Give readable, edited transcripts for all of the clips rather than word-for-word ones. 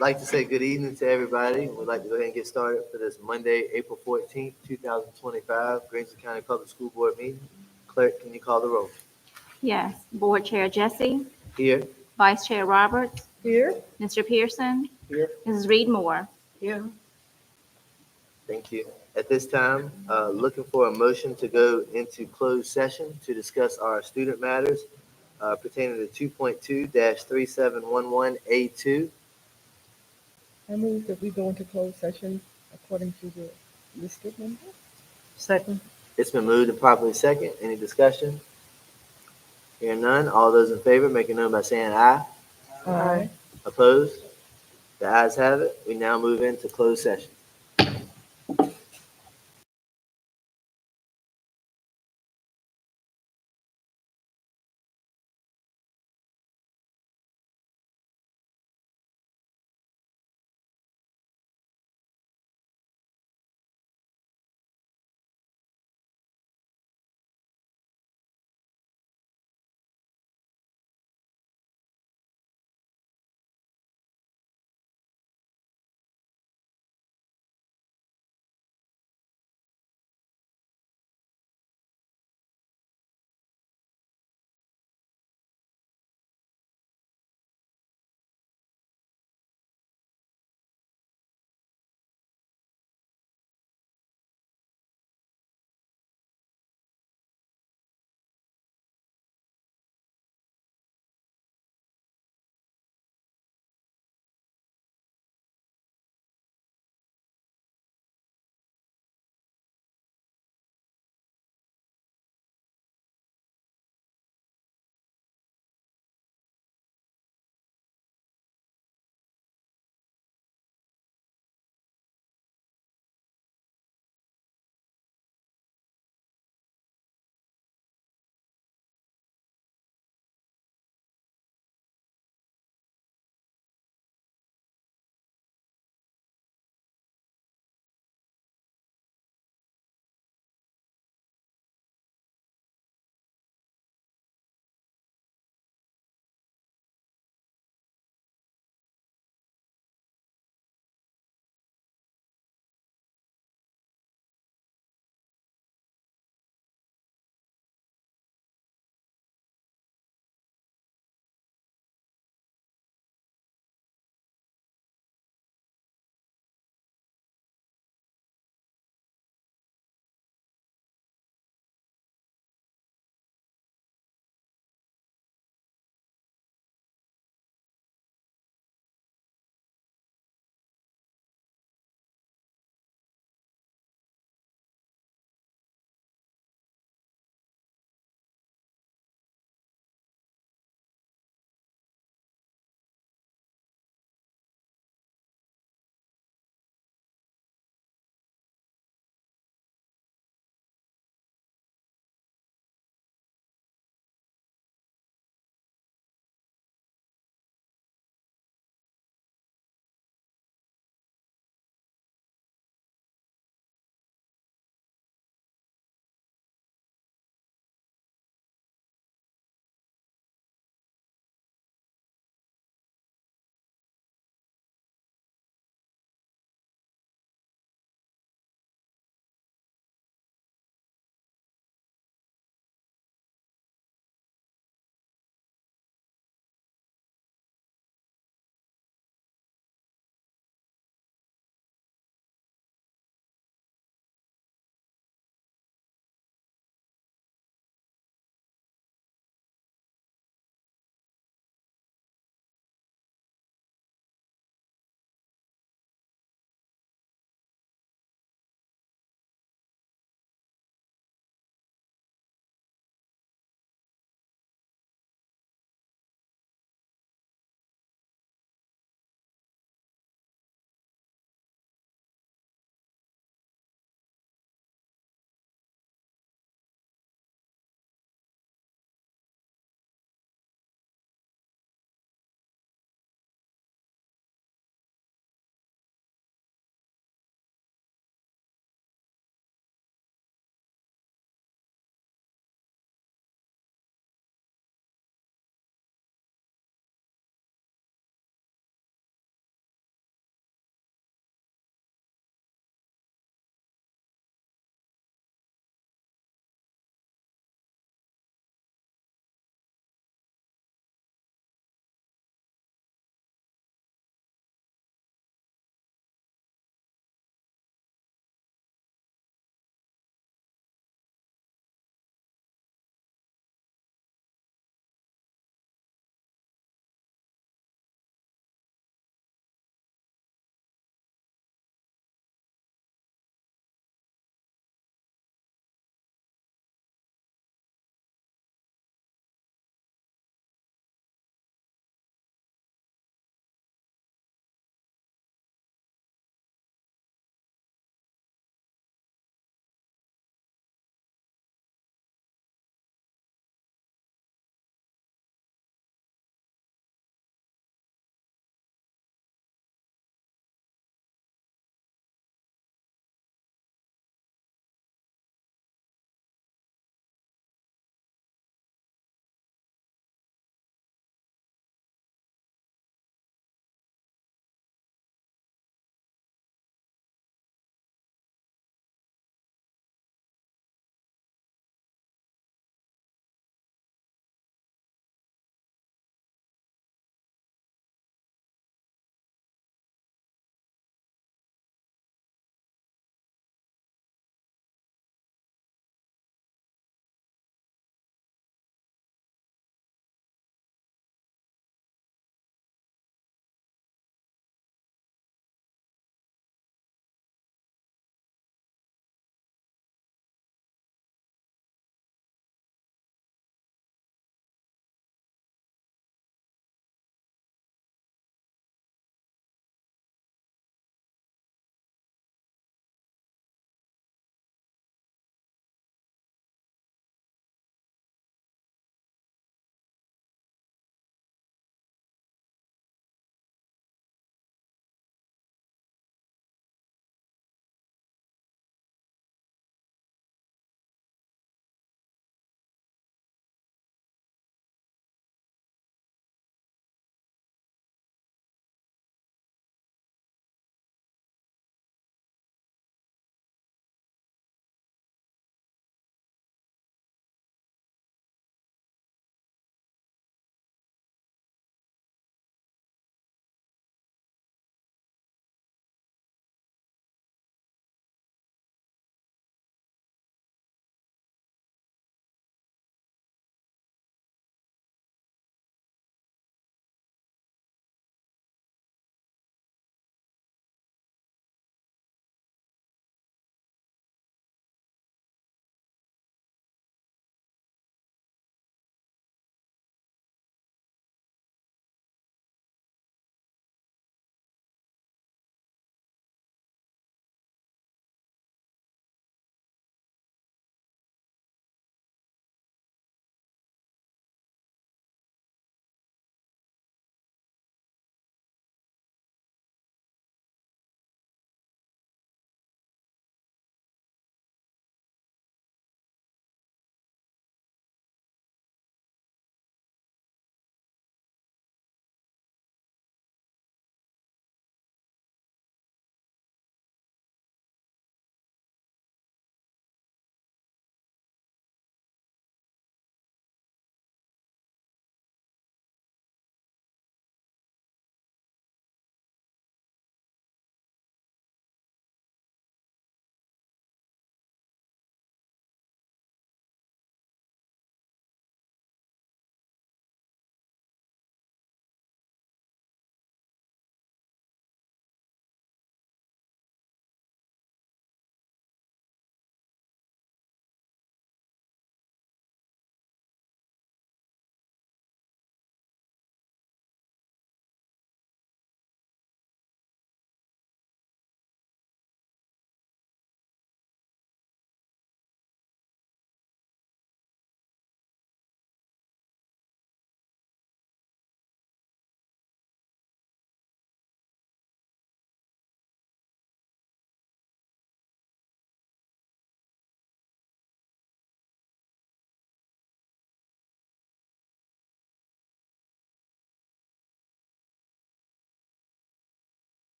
like to say good evening to everybody. We'd like to go ahead and get started for this Monday, April 14th, 2025, Greensville County Public School Board meeting. Clerk, can you call the roll? Yes. Board Chair Jesse, Here. Vice Chair Roberts, Here. Mr. Pearson, Here. Mrs. Reed Moore. Here. Thank you. At this time, looking for a motion to go into closed session to discuss our student matters pertaining to 2.2-3711A2. I move that we go into closed session according to the listed number. Second. It's been moved and properly second. Any discussion? Hearing none. All those in favor, make it known by saying aye. Aye. Opposed? The ayes have it. We now move into closed session.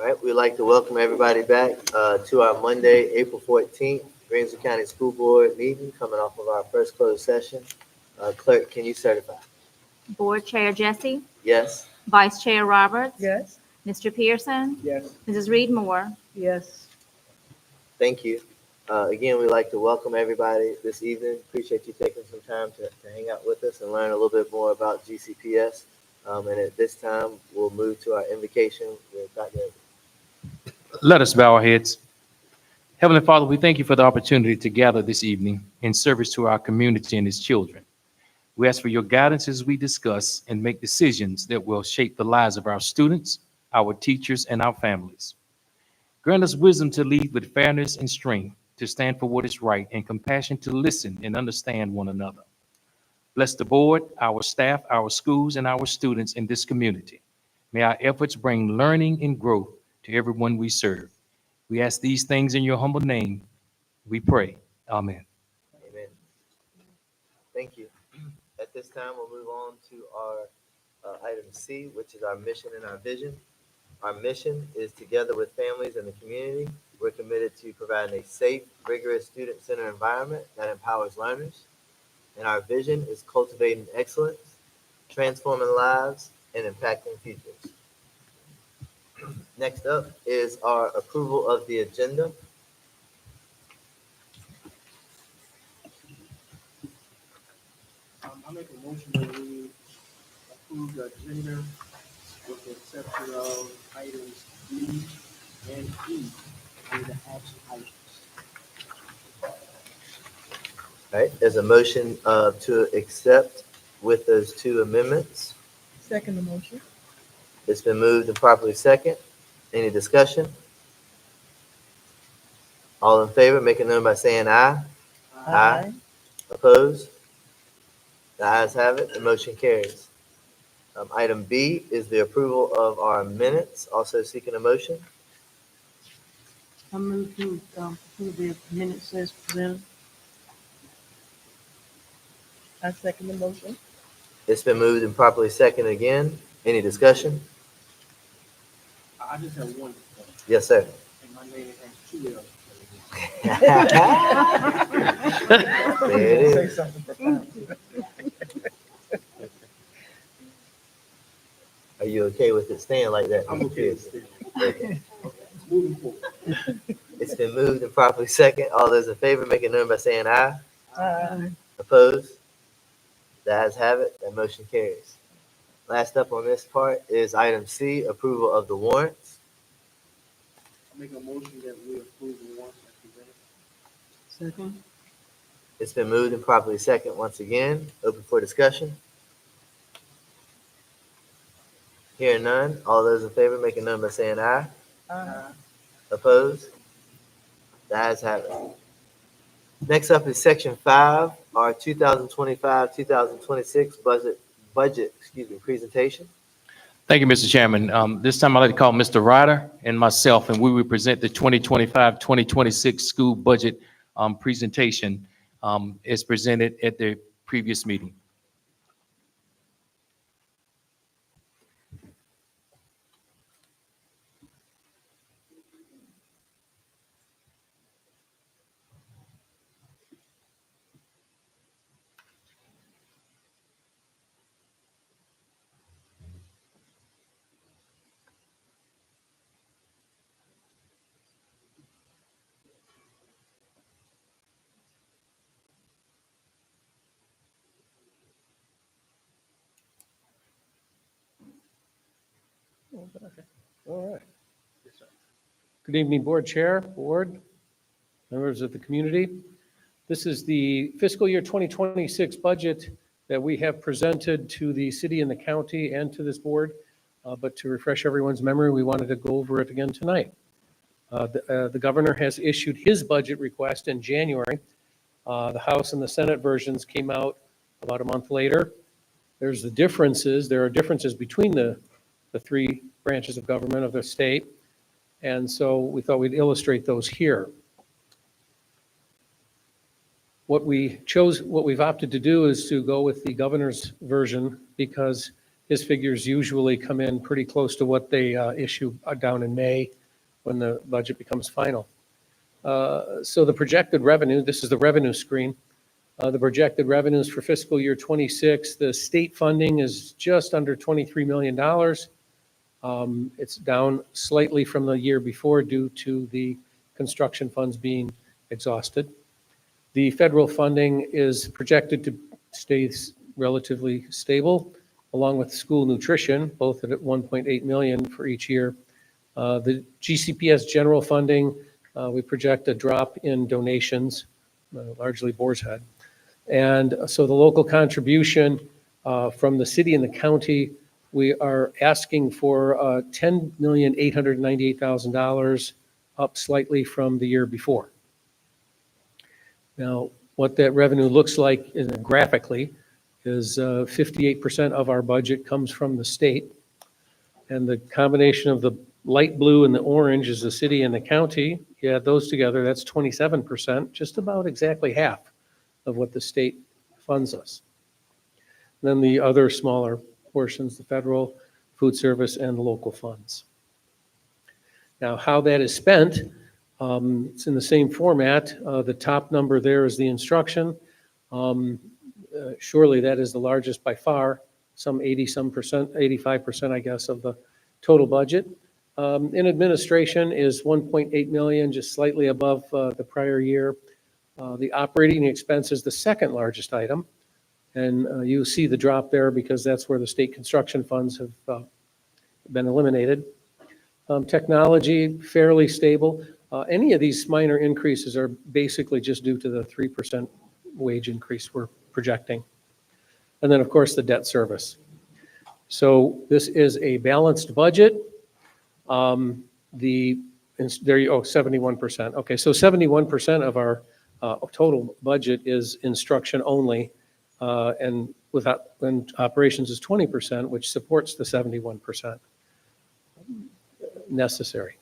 All right, we'd like to welcome everybody back to our Monday, April 14th, Greensville County School Board meeting, coming off of our first closed session. Clerk, can you certify? Board Chair Jesse, Yes? Vice Chair Roberts. Yes? Mr. Pearson, Yes. Mrs. Reed Moore. Yes. Thank you. Again, we'd like to welcome everybody this evening. Appreciate you taking some time to hang out with us and learn a little bit more about GCPS. And at this time, we'll move to our invocation with Dr. Evans. Let us bow our heads. Heavenly Father, we thank you for the opportunity to gather this evening in service to our community and its children. We ask for your guidance as we discuss and make decisions that will shape the lives of our students, our teachers, and our families. Grant us wisdom to lead with fairness and strength, to stand for what is right, and compassion to listen and understand one another. Bless the board, our staff, our schools, and our students in this community. May our efforts bring learning and growth to everyone we serve. We ask these things in your humble name. We pray. Amen. Amen. Thank you. At this time, we'll move on to our item C, which is our mission and our vision. Our mission is together with families and the community. We're committed to providing a safe, rigorous, student-centered environment that empowers learners. And our vision is cultivating excellence, transforming lives, and impacting futures. Next up is our approval of the agenda. I make a motion that we approve the agenda with the exception of items D and E and the action items. All right, there's a motion to accept with those two amendments. Second the motion. It's been moved and properly second. Any discussion? All in favor, make it known by saying aye. Aye. Opposed? The ayes have it, the motion carries. Item B is the approval of our minutes, also seeking a motion. I move to approve the minutes as presented. I second the motion. It's been moved and properly second again. Any discussion? I just have one question, Yes, sir. and my name has two L's. There it Say is. something profound. Are you okay with it staying like that? I'm Mr. okay with Pearson? it. Okay. Moving forward. It's been moved and properly second. All those in favor, make it known by saying aye. Aye. Opposed? The ayes have it. That motion carries. Last up on this part is item C, approval of the warrants. I make a motion that we approve the warrants as presented. Second. It's been moved and properly second once again. Open for discussion. Hearing none. All those in favor, make it known by saying aye. Aye. Opposed? The ayes have it. Next up is section 5, our 2025-2026 budget presentation. Thank you, Mr. Chairman. This time I'd like to call Mr. Ryder and myself, and we will present the 2025-2026 school budget presentation as presented at the previous meeting. All right. Good evening, Board Chair, Board, members of the community. This is the fiscal year 2026 budget that we have presented to the city and the county and to this board. But to refresh everyone's memory, we wanted to go over it again tonight. The governor has issued his budget request in January. The House and the Senate versions came out about a month later. There are differences between the three branches of government of the state. And so we thought we'd illustrate those here. What we've opted to do is to go with the governor's version because His figures usually come in pretty close to what they issue down in May when the budget becomes final. So the projected revenue, this is the revenue screen. The projected revenues for fiscal year '26, the state funding is just under $23 million. It's down slightly from the year before due to the construction funds being exhausted. The federal funding is projected to stay relatively stable, along with school nutrition, both at 1.8 million for each year. The GCPS general funding, we project a drop in donations, largely Boar's Head. And so the local contribution from the city and the county, we are asking for $10,898,000, up slightly from the year before. Now, what that revenue looks like graphically is 58% of our budget comes from the state. And the combination of the light blue and the orange is the city and the county. You add those together, that's 27%, just about exactly half of what the state funds us. Then the other smaller portions, the federal, food service, and the local funds. Now, how that is spent, it's in the same format. The top number there is the instruction. Surely that is the largest by far, some 80%, 85%, I guess, of the total budget. In administration is 1.8 million, just slightly above the prior year. The operating expense is the second largest item, and you see the drop there because that's where the state construction funds have been eliminated. Technology, fairly stable. Any of these minor increases are basically just due to the 3% wage increase we're projecting. And then, of course, the debt service. So this is a balanced budget. There you go, 71%. Okay, so 71% of our total budget is instruction only, and operations is 20%, which supports the 71% necessary.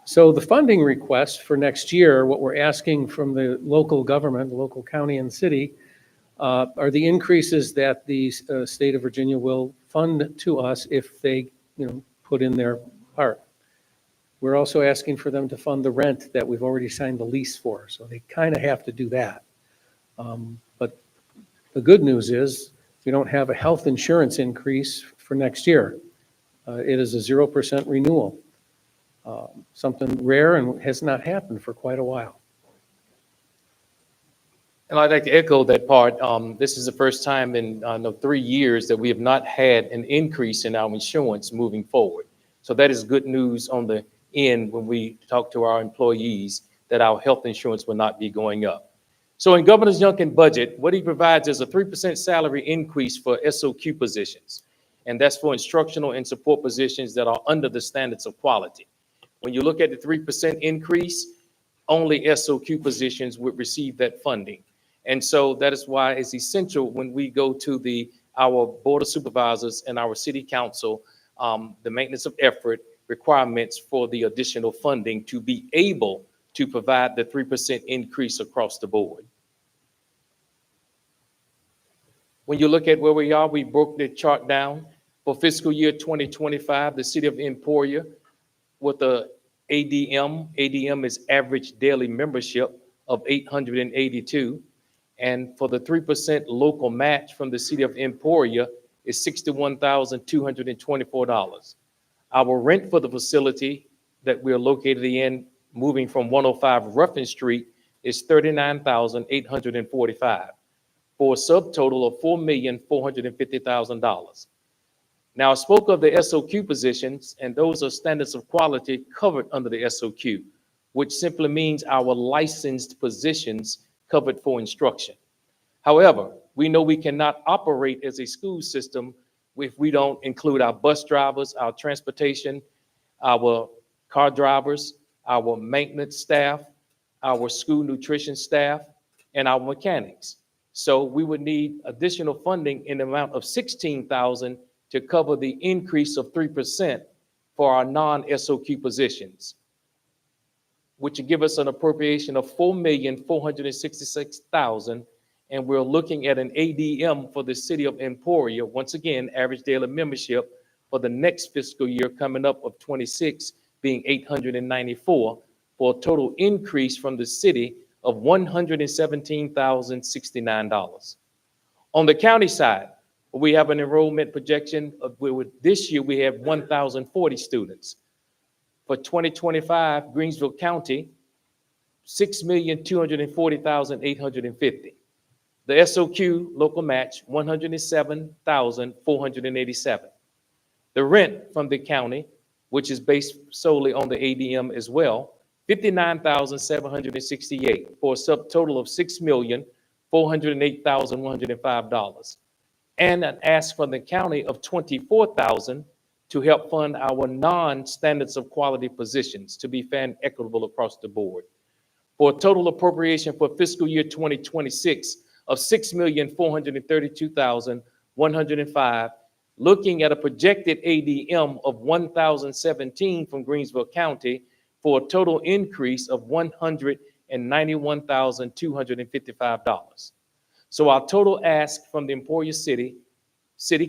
So the funding request for next year, what we're asking from the local government, the local county and city, are the increases that the state of Virginia will fund to us if they, put in their part. We're also asking for them to fund the rent that we've already signed the lease for, so they kind of have to do that. But the good news is we don't have a health insurance increase for next year. It is a 0% renewal, something rare and has not happened for quite a while. And I'd like to echo that part. This is the first time in 3 years that we have not had an increase in our insurance moving forward. So that is good news on the end when we talk to our employees that our health insurance will not be going up. So in Governor Youngkin's budget, what he provides is a 3% salary increase for SOQ positions. And that's for instructional and support positions that are under the standards of quality. When you look at the 3% increase, only SOQ positions would receive that funding. And so that is why it's essential when we go to our Board of Supervisors and our City Council, the maintenance of effort requirements for the additional funding to be able to provide the 3% increase across the board. When you look at where we are, we broke the chart down. For fiscal year 2025, the City of Emporia with the ADM is average daily membership of 882. And for the 3% local match from the City of Emporia is $61,224. Our rent for the facility that we're located in, moving from 105 Ruffin Street, is $39,845 for a subtotal of $4,450,000. Now, I spoke of the SOQ positions, and those are standards of quality covered under the SOQ, which simply means our licensed positions covered for instruction. However, we know we cannot operate as a school system if we don't include our bus drivers, our transportation, our car drivers, our maintenance staff, our school nutrition staff, and our mechanics. So we would need additional funding in the amount of $16,000 to cover the increase of 3% for our non-SOQ positions, which would give us an appropriation of $4,466,000 And we're looking at an ADM for the city of Emporia, once again, average daily membership for the next fiscal year coming up of 26 being 894, for a total increase from the city of $117,069. On the county side, we have an enrollment projection of, this year we have 1,040 students. For 2025, Greensville County, 6,240,850. The SOQ local match, 107,487. The rent from the county, which is based solely on the ADM as well, 59,768 for a subtotal of $6,408,105. And an ask from the county of 24,000 to help fund our non-standards of quality positions to be fair and equitable across the board, for a total appropriation for fiscal year 2026 of $6,432,105, looking at a projected ADM of 1,017 from Greensville County, for a total increase of $191,255. So our total ask from the Emporia City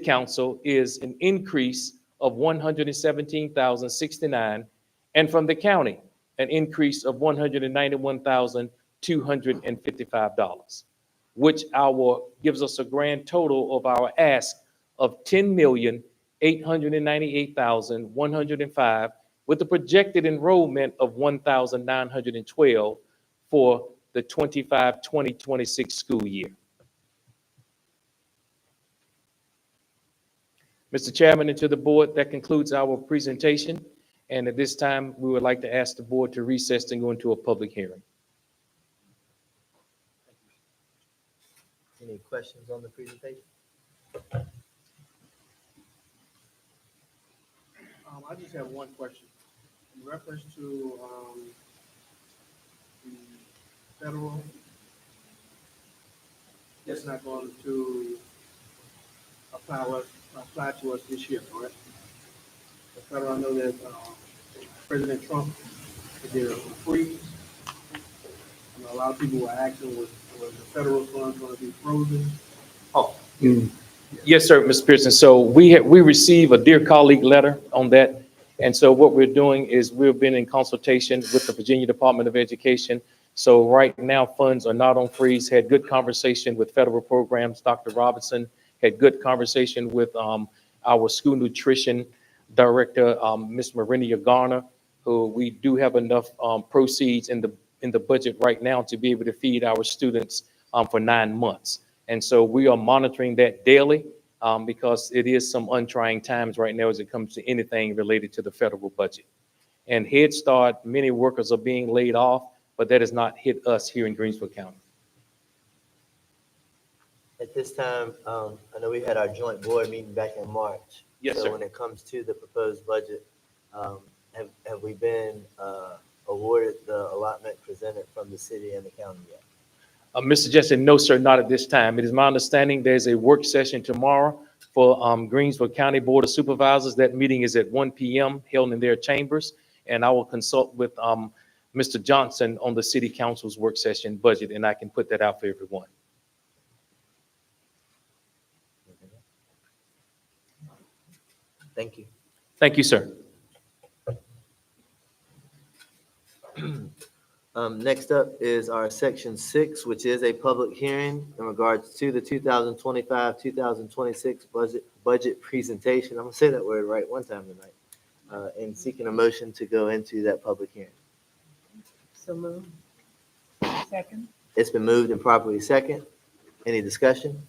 Council is an increase of $117,069, and from the county, an increase of $191,255, which gives us a grand total of our ask of $10,898,105, with a projected enrollment of 1,912 for the 2026 school year. Mr. Chairman, and to the board, that concludes our presentation. And at this time, we would like to ask the board to recess and go into a public hearing. Any questions on the presentation? I just have one question. In reference to the federal, it's not going to apply to us this year, correct? The federal, I know that President Trump did a freeze. And a lot of people were asking, was the federal funds going to be frozen? Oh, Yes, sir, Mr. Pearson. So we receive a dear colleague letter on that. And so what we're doing is we've been in consultation with the Virginia Department of Education. So right now, funds are not on freeze. Had good conversation with federal programs. Dr. Robinson had good conversation with our school nutrition director, Ms. Marinia Garner, who we do have enough proceeds in the budget right now to be able to feed our students for 9 months. And so we are monitoring that daily because it is some untrying times right now as it comes to anything related to the federal budget. And Head Start, many workers are being laid off, but that has not hit us here in Greensville County. at this time, I know we had our joint board meeting back in March. Yes, So sir. when it comes to the proposed budget, have we been awarded the allotment presented from the city and the county yet? Mr. Jensen, no, sir, not at this time. It is my understanding there's a work session tomorrow for Greensville County Board of Supervisors. That meeting is at 1 p.m. held in their chambers, and I will consult with Mr. Johnson on the city council's work session budget, and I can put that out for everyone. Thank you. Thank you, sir. Next up is our section 6, which is a public hearing in regards to the 2025-2026 budget presentation. I'm gonna say that word right one time tonight, and seeking a motion to go into that public hearing. So moved. Second. It's been moved and properly second. Any discussion?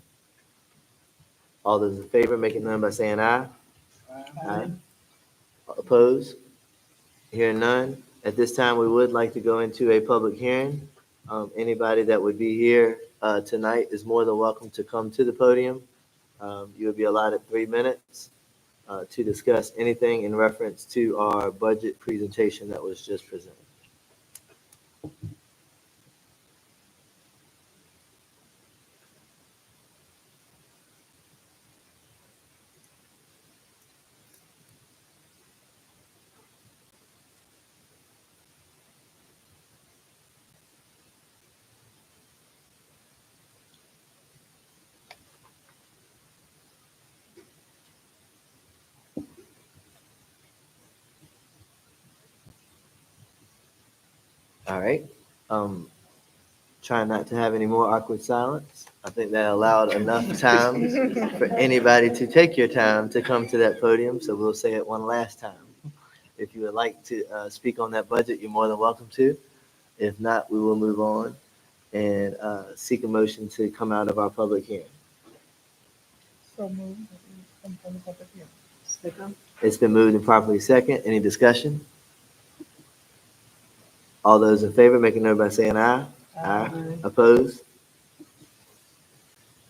All those in favor, make it known by saying aye. Aye. Opposed? Hearing none. At this time, we would like to go into a public hearing. Anybody that would be here tonight is more than welcome to come to the podium. You will be allotted 3 minutes to discuss anything in reference to our budget presentation that was just presented. All right. Try not to have any more awkward silence. I think that allowed enough time for anybody to take your time to come to that podium. So we'll say it one last time. If you would like to speak on that budget, you're more than welcome to. If not, we will move on and seek a motion to come out of our public hearing. So moved. Come from the public hearing. Second. It's been moved and properly second. Any discussion? All those in favor, make a note by saying aye. Aye. Opposed?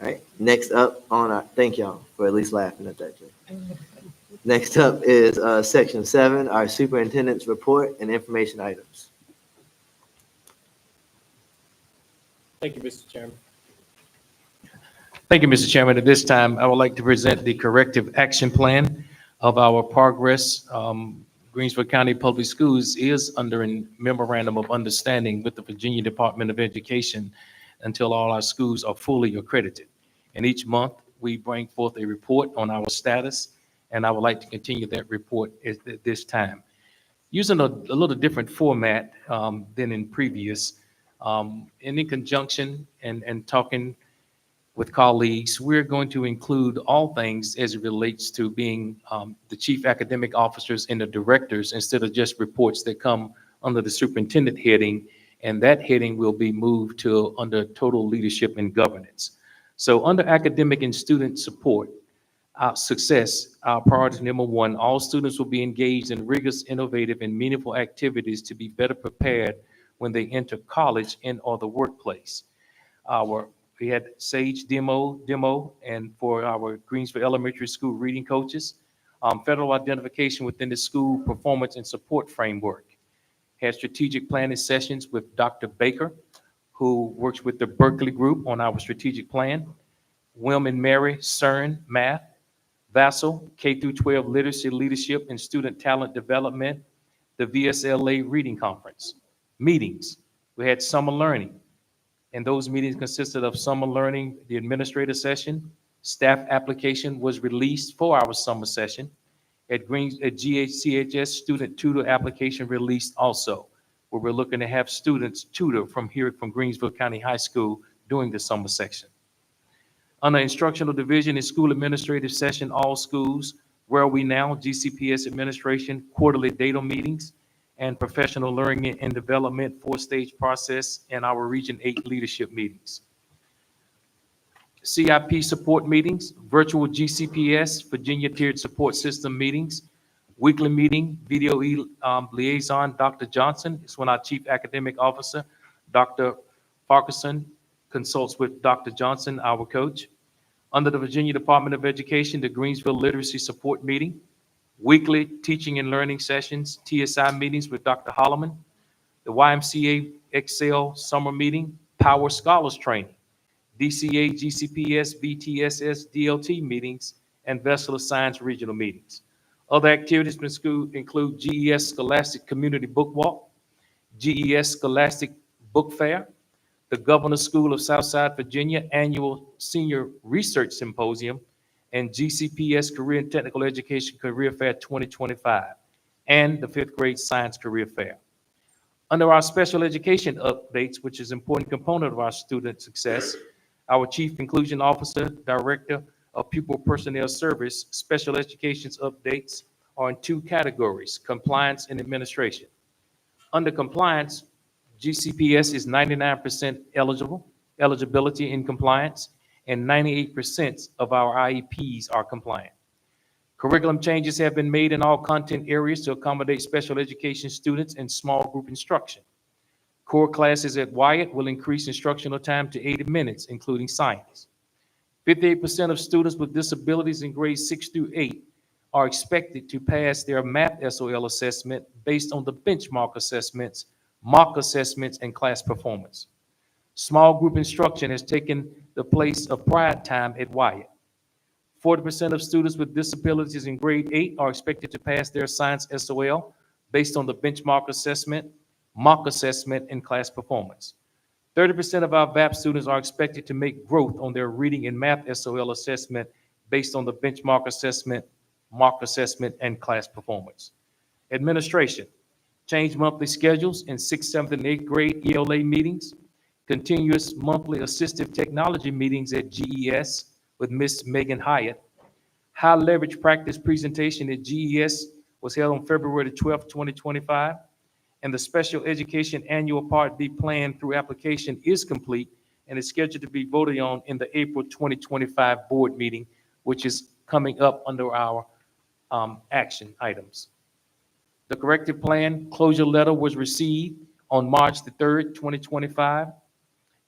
All right. Next up on our, thank y'all for at least laughing at that joke. Next up is section 7, our superintendent's report and information items. Thank you, Mr. Chairman. Thank you, Mr. Chairman. At this time, I would like to present the corrective action plan of our progress. Greensville County Public Schools is under a memorandum of understanding with the Virginia Department of Education until all our schools are fully accredited. And each month, we bring forth a report on our status, and I would like to continue that report at this time. Using a little different format than in previous, and in conjunction and talking with colleagues, we're going to include all things as it relates to being the chief academic officers and the directors instead of just reports that come under the superintendent heading, and that heading will be moved to under total leadership and governance. So under academic and student support, success, our priority number 1, all students will be engaged in rigorous, innovative, and meaningful activities to be better prepared when they enter college and or the workplace. We had SAGE demo, and for our Greensville Elementary School reading coaches, federal identification within the school performance and support framework. Had strategic planning sessions with Dr. Baker, who works with the Berkeley Group on our strategic plan. Wilm and Mary CERN Math, Vassal K-12 Literacy Leadership and Student Talent Development, the VSLA Reading Conference. Meetings, we had summer learning, and those meetings consisted of summer learning, the administrative session, staff application was released for our summer session. At GCPS, student tutor application released also, where we're looking to have students tutor from here from Greensville County High School during the summer section. Under instructional division and school administrative session, all schools, where are we now? GCPS administration, quarterly data meetings, and professional learning and development 4-stage process, and our Region 8 leadership meetings. CIP support meetings, virtual GCPS, Virginia Tiered Support System meetings, weekly meeting, video liaison, Dr. Johnson is when our Chief Academic Officer, Dr. Farquharson, consults with Dr. Johnson, our coach. Under the Virginia Department of Education, the Greensville Literacy Support Meeting, weekly teaching and learning sessions, TSI meetings with Dr. Holloman, the YMCA Excel summer meeting, Power Scholars Training, DCA, GCPS, VTSS, DLT meetings, and Vessel of Science regional meetings. Other activities in school include GES Scholastic Community Book Walk, GES Scholastic Book Fair, the Governor's School of Southside Virginia Annual Senior Research Symposium, and GCPS Career and Technical Education Career Fair 2025, and the 5th grade Science Career Fair. Under our special education updates, which is an important component of our student success, our Chief Inclusion Officer, Director of Pupil Personnel Service, special education's updates are in 2 categories, compliance and administration. Under compliance, GCPS is 99% eligibility in compliance, and 98% of our IEPs are compliant. Curriculum changes have been made in all content areas to accommodate special education students in small group instruction. Core classes at Wyatt will increase instructional time to 80 minutes, including science. 58% of students with disabilities in grades 6 through 8 are expected to pass their math SOL assessment based on the benchmark assessments, mock assessments, and class performance. Small group instruction has taken the place of pride time at Wyatt. 40% of students with disabilities in grade 8 are expected to pass their science SOL based on the benchmark assessment, mock assessment, and class performance. 30% of our VAP students are expected to make growth on their reading and math SOL assessment based on the benchmark assessment, mock assessment, and class performance. Administration. change monthly schedules in 6th, 7th, and 8th grade ELA meetings, continuous monthly assistive technology meetings at GES with Miss Megan Hyatt. High leverage practice presentation at GES was held on February the 12th, 2025. And the special education annual Part B plan through application is complete and is scheduled to be voted on in the April 2025 board meeting, which is coming up under our action items. The corrective plan closure letter was received on March the 3rd, 2025.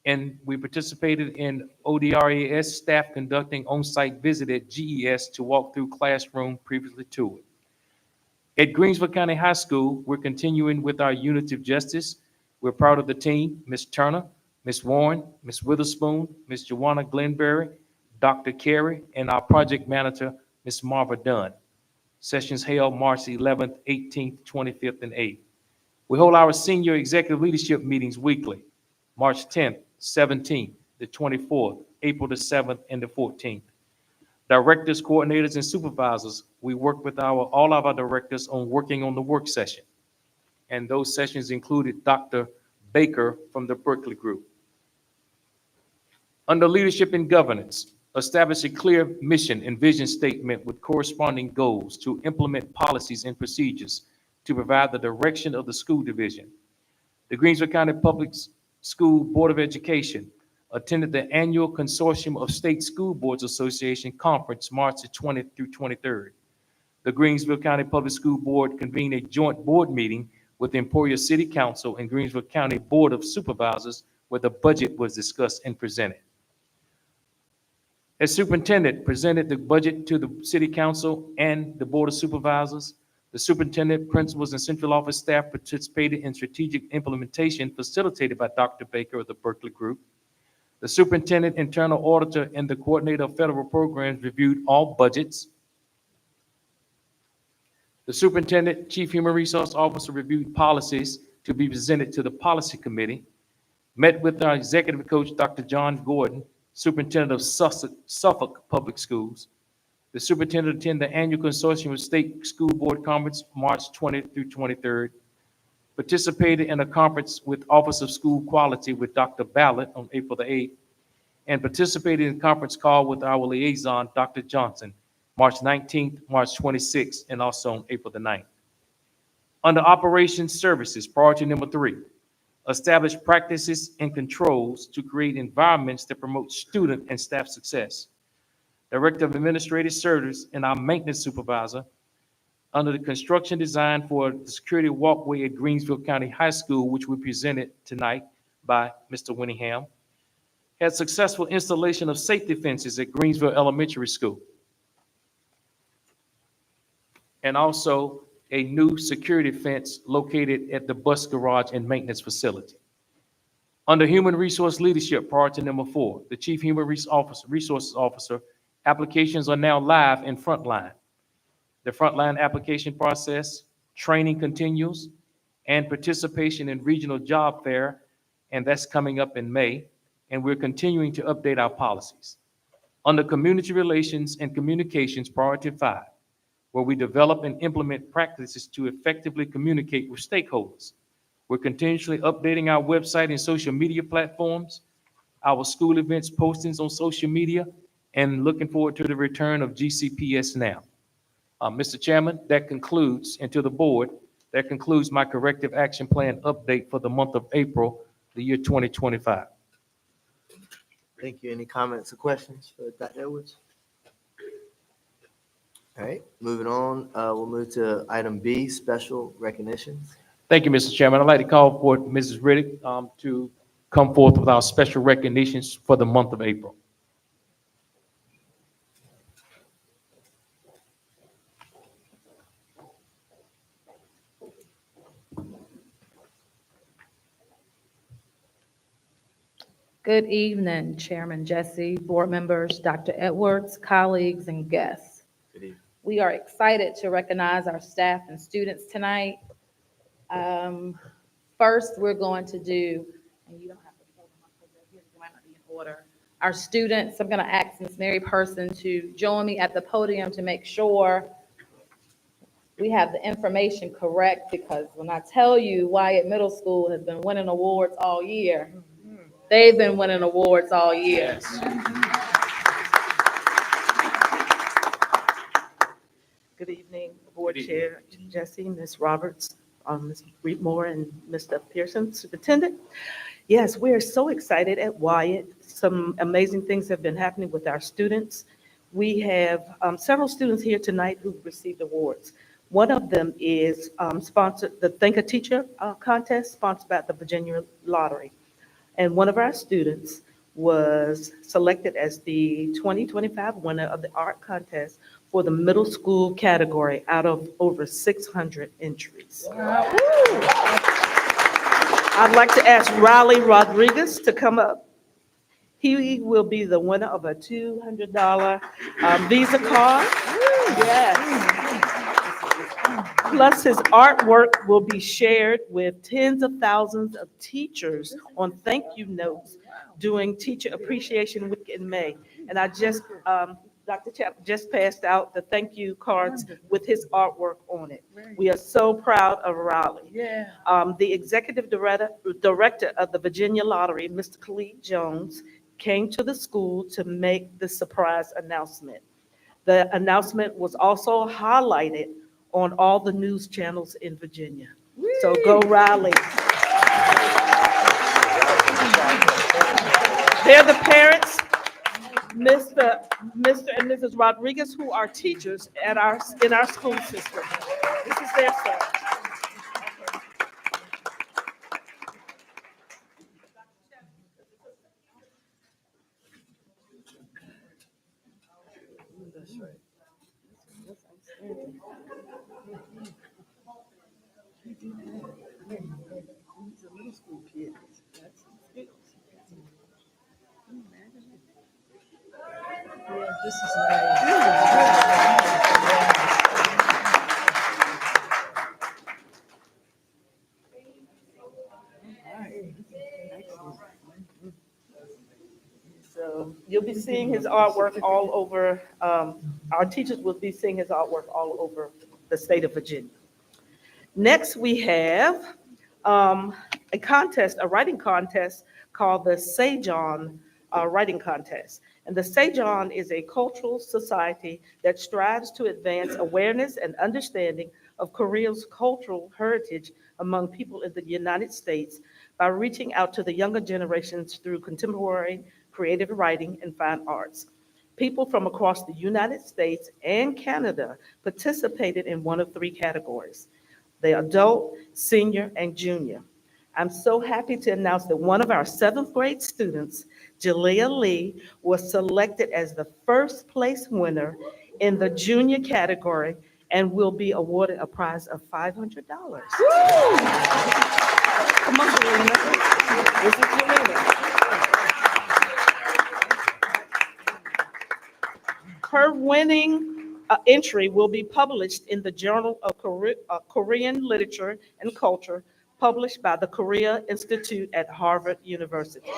And we participated in ODRAS staff conducting on-site visit at GES to walk through classroom previously to it. At Greensville County High School, we're continuing with our unity of justice. We're proud of the team, Ms. Turner, Ms. Warren, Ms. Witherspoon, Ms. Joanna Glenberry, Dr. Carey, and our project manager, Ms. Marva Dunn. Sessions held March 11th, 18th, 25th, and 8th. We hold our senior executive leadership meetings weekly, March 10th, 17th, the 24th, April the 7th, and the 14th. Directors, coordinators, and supervisors, we work with all of our directors on working on the work session. And those sessions included Dr. Baker from the Berkeley Group. Under leadership and governance, establish a clear mission and vision statement with corresponding goals to implement policies and procedures to provide the direction of the school division. The Greensville County Public School Board of Education attended the annual Consortium of State School Boards Association Conference March the 20th through 23rd. The Greensville County Public School Board convened a joint board meeting with the Emporia City Council and Greensville County Board of Supervisors where the budget was discussed and presented. As superintendent, presented the budget to the City Council and the Board of Supervisors. The superintendent, principals, and central office staff participated in strategic implementation facilitated by Dr. Baker of the Berkeley Group. The superintendent, internal auditor, and the coordinator of federal programs reviewed all budgets. The superintendent, chief human resource officer reviewed policies to be presented to the policy committee, met with our executive coach, Dr. John Gordon, superintendent of Suffolk Public Schools. The superintendent attended the annual Consortium of State School Board Conference, March 20th through 23rd. Participated in a conference with Office of School Quality with Dr. Ballard on April the 8th, and participated in a conference call with our liaison, Dr. Johnson, March 19th, March 26th, and also on April the 9th. Under Operations Services, priority number 3, establish practices and controls to create environments that promote student and staff success. Director of Administrative Services and our maintenance supervisor under the construction design for the security walkway at Greensville County High School, which we presented tonight by Mr. Winningham, had successful installation of safety fences at Greensville Elementary School, and also a new security fence located at the bus garage and maintenance facility. Under Human Resource Leadership, priority number 4, the Chief Human Resources Officer, applications are now live in Frontline. The Frontline application process, training continues, and participation in regional job fair, and that's coming up in May, and we're continuing to update our policies. Under Community Relations and Communications, priority 5, where we develop and implement practices to effectively communicate with stakeholders. We're continuously updating our website and social media platforms, our school events postings on social media, and looking forward to the return of GCPS now. Mr. Chairman, that concludes, and to the board, that concludes my corrective action plan update for the month of April, the year 2025. Thank you. Any comments or questions for Dr. Edwards? All right, moving on, we'll move to item B, special recognitions. Thank you, Mr. Chairman. I'd like to call for Mrs. Riddick to come forth with our special recognitions for the month of April. Good evening, Chairman Jesse, board members, Dr. Edwards, colleagues, and guests. Good evening. We are excited to recognize our staff and students tonight. First, we're going to do, and you don't have to hold them up because they might not be in order. Our students, I'm going to ask Ms. Mary Person to join me at the podium to make sure we have the information correct, because when I tell you Wyatt Middle School has been winning awards all year, they've been winning awards all year. Good evening, Board Good Chair Jesse, Ms. Roberts, Ms. Reedmore, and Mr. Pearson, Superintendent. Yes, we are so excited at Wyatt. Some amazing things have been happening with our students. We have several students here tonight who've received awards. One of them is sponsored, the Think a Teacher contest sponsored by the Virginia Lottery. And one of our students was selected as the 2025 winner of the art contest for the middle school category out of over 600 entries. I'd like to ask Riley Rodriguez to come up. He will be the winner of a $200 Visa card. Yes. Plus, his artwork will be shared with tens of thousands of teachers on thank you notes during Teacher Appreciation Week in May. And I just, Dr. Chap just passed out the thank you cards with his artwork on it. We are so proud of Raleigh. The executive director of the Virginia Lottery, Mr. Khalid Jones, came to the school to make the surprise announcement. The announcement was also highlighted on all the news channels in Virginia. So go Raleigh. They're the parents, Mr. and Mrs. Rodriguez, who are teachers in our school system. This is their son. So you'll be seeing his artwork all over, our teachers will be seeing his artwork all over the state of Virginia. Next, we have a contest, a writing contest called the Sejon Writing Contest. And the Sejon is a cultural society that strives to advance awareness and understanding of Korea's cultural heritage among people in the United States by reaching out to the younger generations through contemporary creative writing and fine arts. People from across the United States and Canada participated in one of three categories: the adult, senior, and junior. I'm so happy to announce that one of our seventh grade students, Jalea Lee, was selected as the first place winner in the junior category and will be awarded a prize of $500. Come on, Jalea. This is Jalea. Her winning entry will be published in the Journal of Korean Literature and Culture, published by the Korea Institute at Harvard University.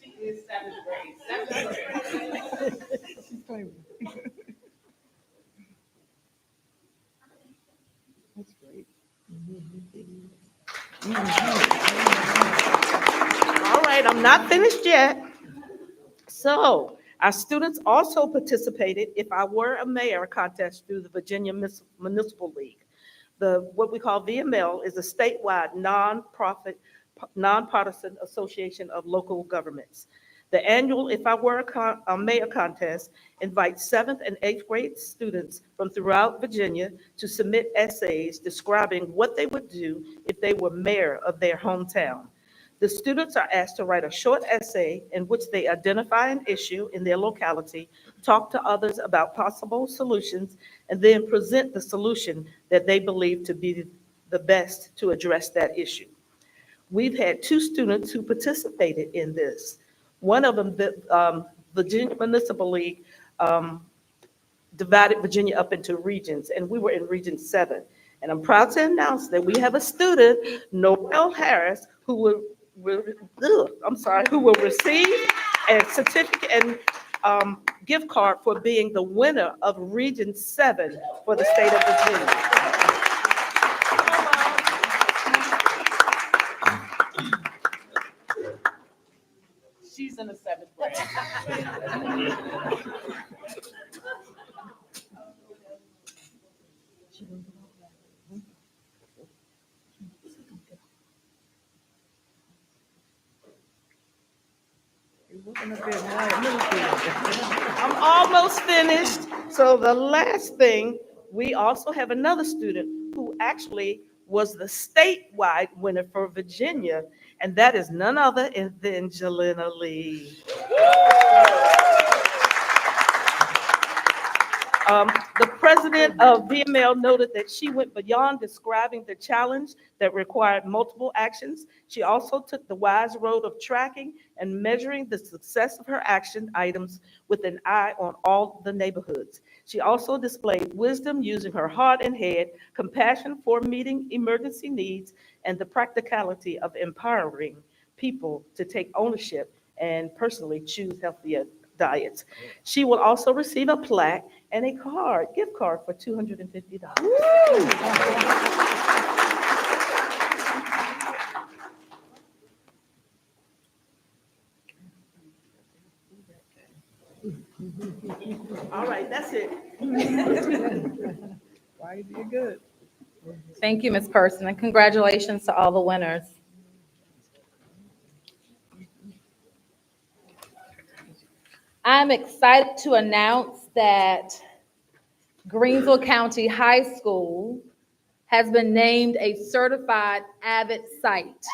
She is seventh grade. That's great. All right, I'm not finished yet. So our students also participated, If I Were a Mayor contest through the Virginia Municipal League. What we call VML is a statewide nonpartisan association of local governments. The annual If I Were a Mayor contest invites 7th and 8th grade students from throughout Virginia to submit essays describing what they would do if they were mayor of their hometown. The students are asked to write a short essay in which they identify an issue in their locality, talk to others about possible solutions, and then present the solution that they believe to be the best to address that issue. We've had 2 students who participated in this. One of them, the Virginia Municipal League, divided Virginia up into regions, and we were in Region 7. And I'm proud to announce that we have a student, Noel Harris, who will receive a certificate and gift card for being the winner of Region 7 for the state of Virginia. She's in the 7th grade. I'm almost finished. So the last thing, we also have another student who actually was the statewide winner for Virginia, and that is none other than Jelena Lee. The president of VML noted that she went beyond describing the challenge that required multiple actions. She also took the wise road of tracking and measuring the success of her action items with an eye on all the neighborhoods. She also displayed wisdom using her heart and head, compassion for meeting emergency needs, and the practicality of empowering people to take ownership and personally choose healthier diets. She will also receive a plaque and a gift card for $250. All right, that's it. Why you did good. Thank you, Ms. Person, and congratulations to all the winners. I'm excited to announce that Greensville County High School has been named a certified AVID site.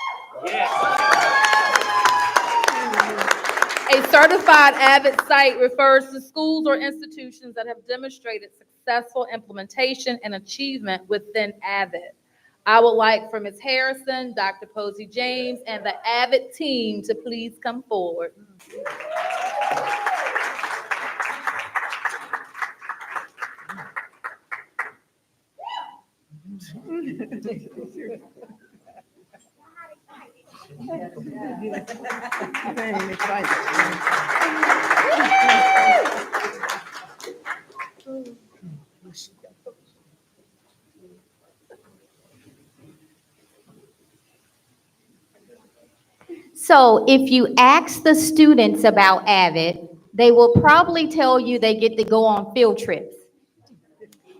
A certified AVID site refers to schools or institutions that have demonstrated successful implementation and achievement within AVID. I would like for Ms. Harrison, Dr. Posey James, and the AVID team to please come forward. So if you ask the students about AVID, they will probably tell you they get to go on field trips.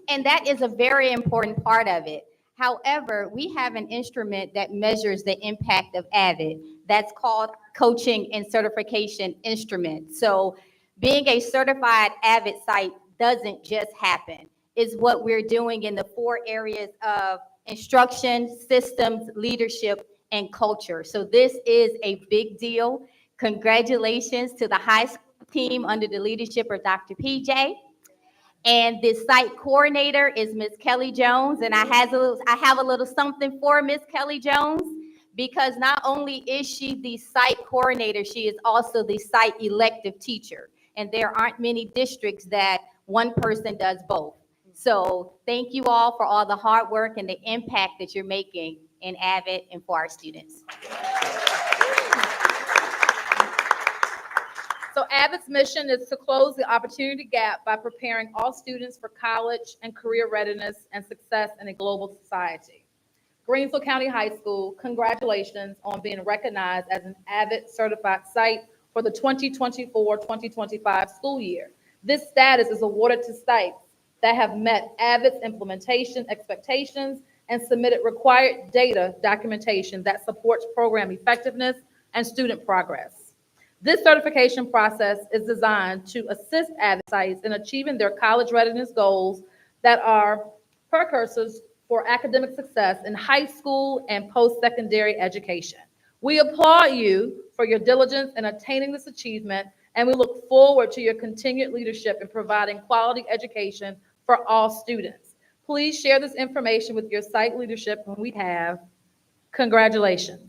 And that is a very important part of it. However, we have an instrument that measures the impact of AVID. That's called Coaching and Certification Instrument. So being a certified AVID site doesn't just happen. It's what we're doing in the 4 areas of instruction, systems, leadership, and culture. So this is a big deal. Congratulations to the high school team under the leadership of Dr. PJ. And the site coordinator is Miss Kelly Jones. And I have a little something for Miss Kelly Jones, because not only is she the site coordinator, she is also the site elective teacher. And there aren't many districts that one person does both. So thank you all for all the hard work and the impact that you're making in AVID and for our students. So AVID's mission is to close the opportunity gap by preparing all students for college and career readiness and success in a global society. Greensville County High School, congratulations on being recognized as an AVID certified site for the 2024-2025 school year. This status is awarded to sites that have met AVID's implementation expectations and submitted required data documentation that supports program effectiveness and student progress. This certification process is designed to assist AVID sites in achieving their college readiness goals that are precursors for academic success in high school and post-secondary education. We applaud you for your diligence in attaining this achievement, and we look forward to your continued leadership in providing quality education for all students. Please share this information with your site leadership when we have. Congratulations.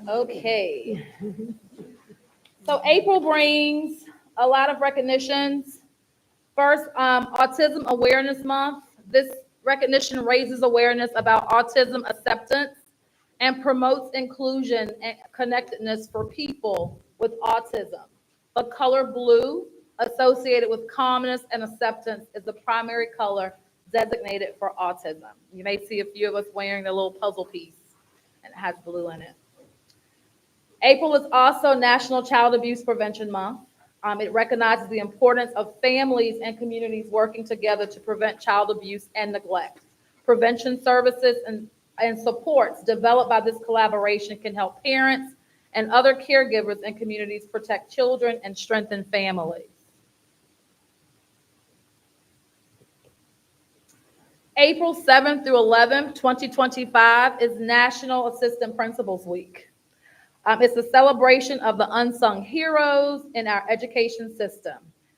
Okay. So April brings a lot of recognitions. First, Autism Awareness Month. This recognition raises awareness about autism acceptance and promotes inclusion and connectedness for people with autism. The color blue, associated with calmness and acceptance, is the primary color designated for autism. You may see a few of us wearing the little puzzle piece, and it has blue in it. April is also National Child Abuse Prevention Month. It recognizes the importance of families and communities working together to prevent child abuse and neglect. Prevention services and supports developed by this collaboration can help parents and other caregivers and communities protect children and strengthen families. April 7th through 11th, 2025 is National Assistant Principals Week. It's a celebration of the unsung heroes in our education system.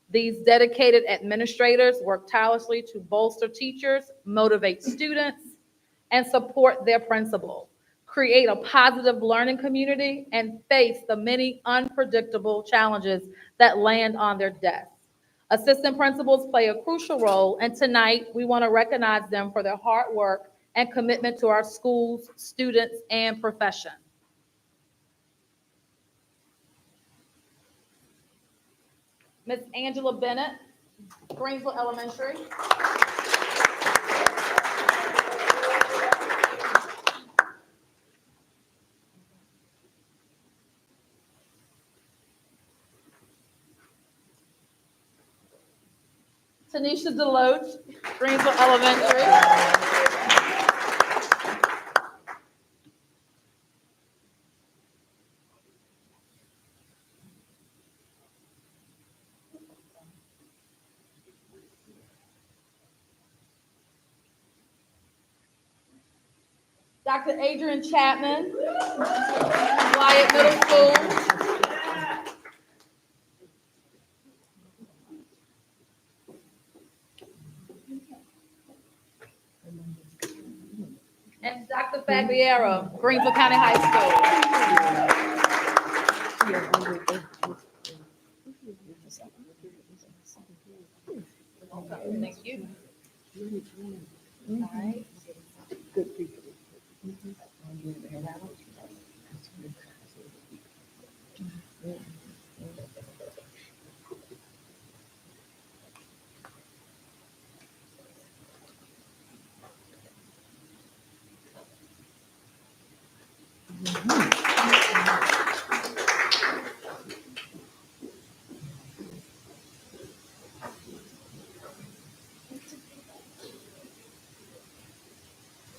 These dedicated administrators work tirelessly to bolster teachers, motivate students, and support their principal, create a positive learning community, and face the many unpredictable challenges that land on their desks. Assistant principals play a crucial role, and tonight we want to recognize them for their hard work and commitment to our schools, students, and profession. Miss Angela Bennett, Greensville Elementary. Tanisha Deloach, Greensville Elementary. Dr. Adrian Chapman, Wyatt Middle School. And Dr. Fagliero, Greensville County High School. Thank you. All right. Good people.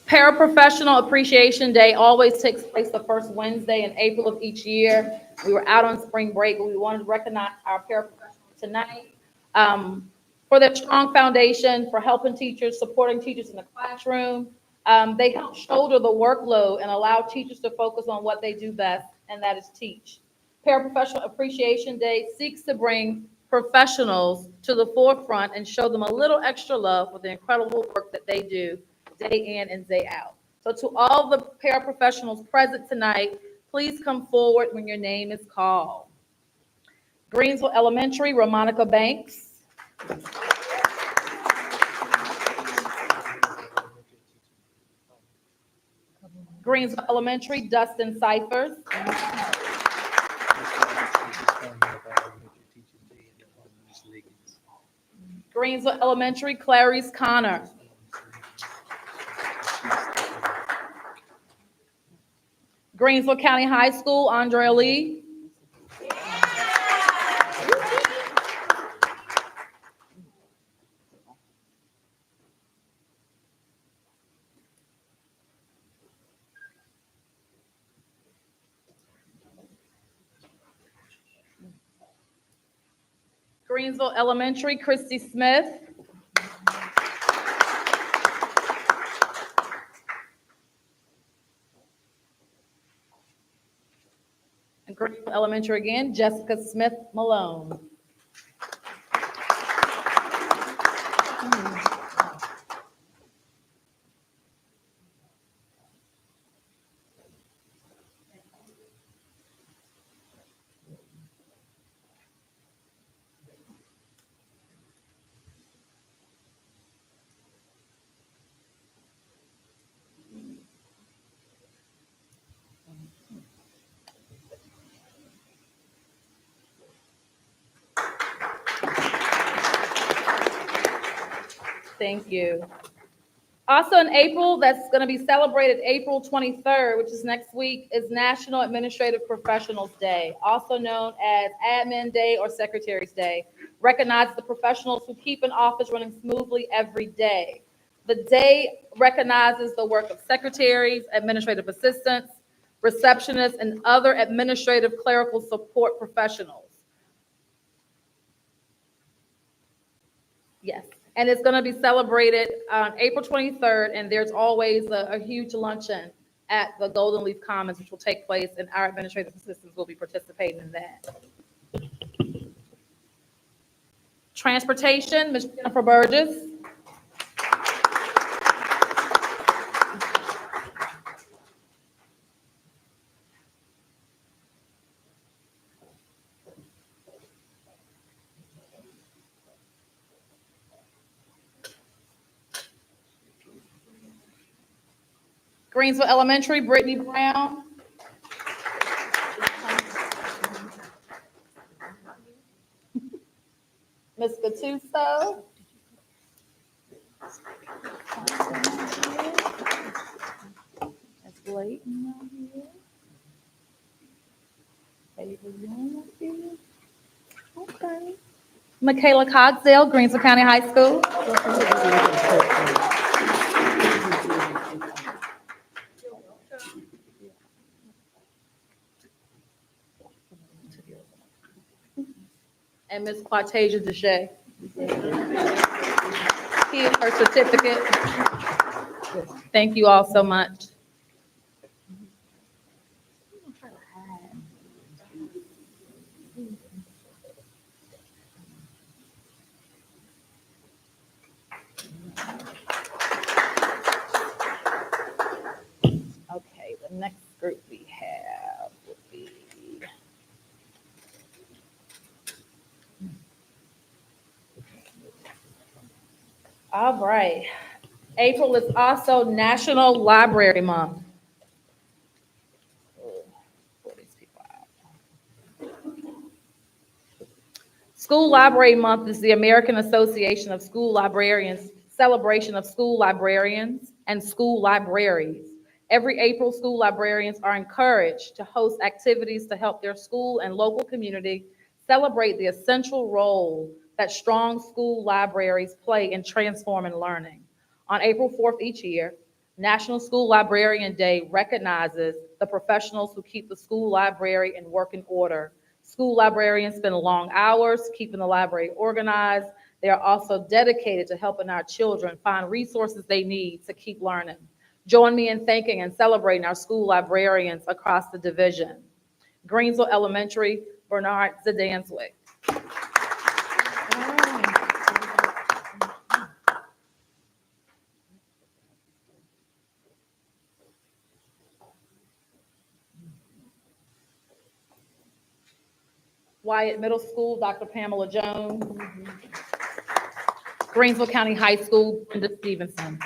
Paraprofessional Appreciation Day always takes place the first Wednesday in April of each year. We were out on spring break, but we wanted to recognize our paraprofessionals tonight for their strong foundation, for helping teachers, supporting teachers in the classroom. They help shoulder the workload and allow teachers to focus on what they do best, and that is teach. Paraprofessional Appreciation Day seeks to bring professionals to the forefront and show them a little extra love for the incredible work that they do day in and day out. So to all the paraprofessionals present tonight, please come forward when your name is called. Greensville Elementary, Ramonica Banks. Greensville Elementary, Dustin Cyphers. Greensville Elementary, Clarice Connor. Greensville County High School, Andrea Lee. Greensville Elementary, Christy Smith. And Greensville Elementary again, Jessica Smith Malone. Thank you. Also in April, that's going to be celebrated April 23rd, which is next week, is National Administrative Professionals Day, also known as Admin Day or Secretary's Day. Recognizes the professionals who keep an office running smoothly every day. The day recognizes the work of secretaries, administrative assistants, receptionists, and other administrative clerical support professionals. Yes, and it's going to be celebrated on April 23rd, and there's always a huge luncheon at the Golden Leaf Commons, which will take place, and our administrative assistants will be participating in that. Transportation, Ms. Jennifer Burgess. Greensville Elementary, Brittany Brown. Ms. Gattuso. That's Layton out here. Ava Young up here. Okay. Michaela Cogsdale, Greensville County High School. And Ms. Quatasia Deshay. Here's her certificate. Thank you all so much. Okay, the next group we have would be all right. April is also National Library Month. Pull these people out. School Library Month is the American Association of School Librarians celebration of school librarians and school libraries. Every April, school librarians are encouraged to host activities to help their school and local community celebrate the essential role that strong school libraries play in transforming learning. On April 4th each year, National School Librarian Day recognizes the professionals who keep the school library in working order. School librarians spend long hours keeping the library organized. They are also dedicated to helping our children find resources they need to keep learning. Join me in thanking and celebrating our school librarians across the division. Greensville Elementary, Bernard Zadanswick. Wyatt Middle School, Dr. Pamela Jones. Greensville County High School, Brenda Stevenson.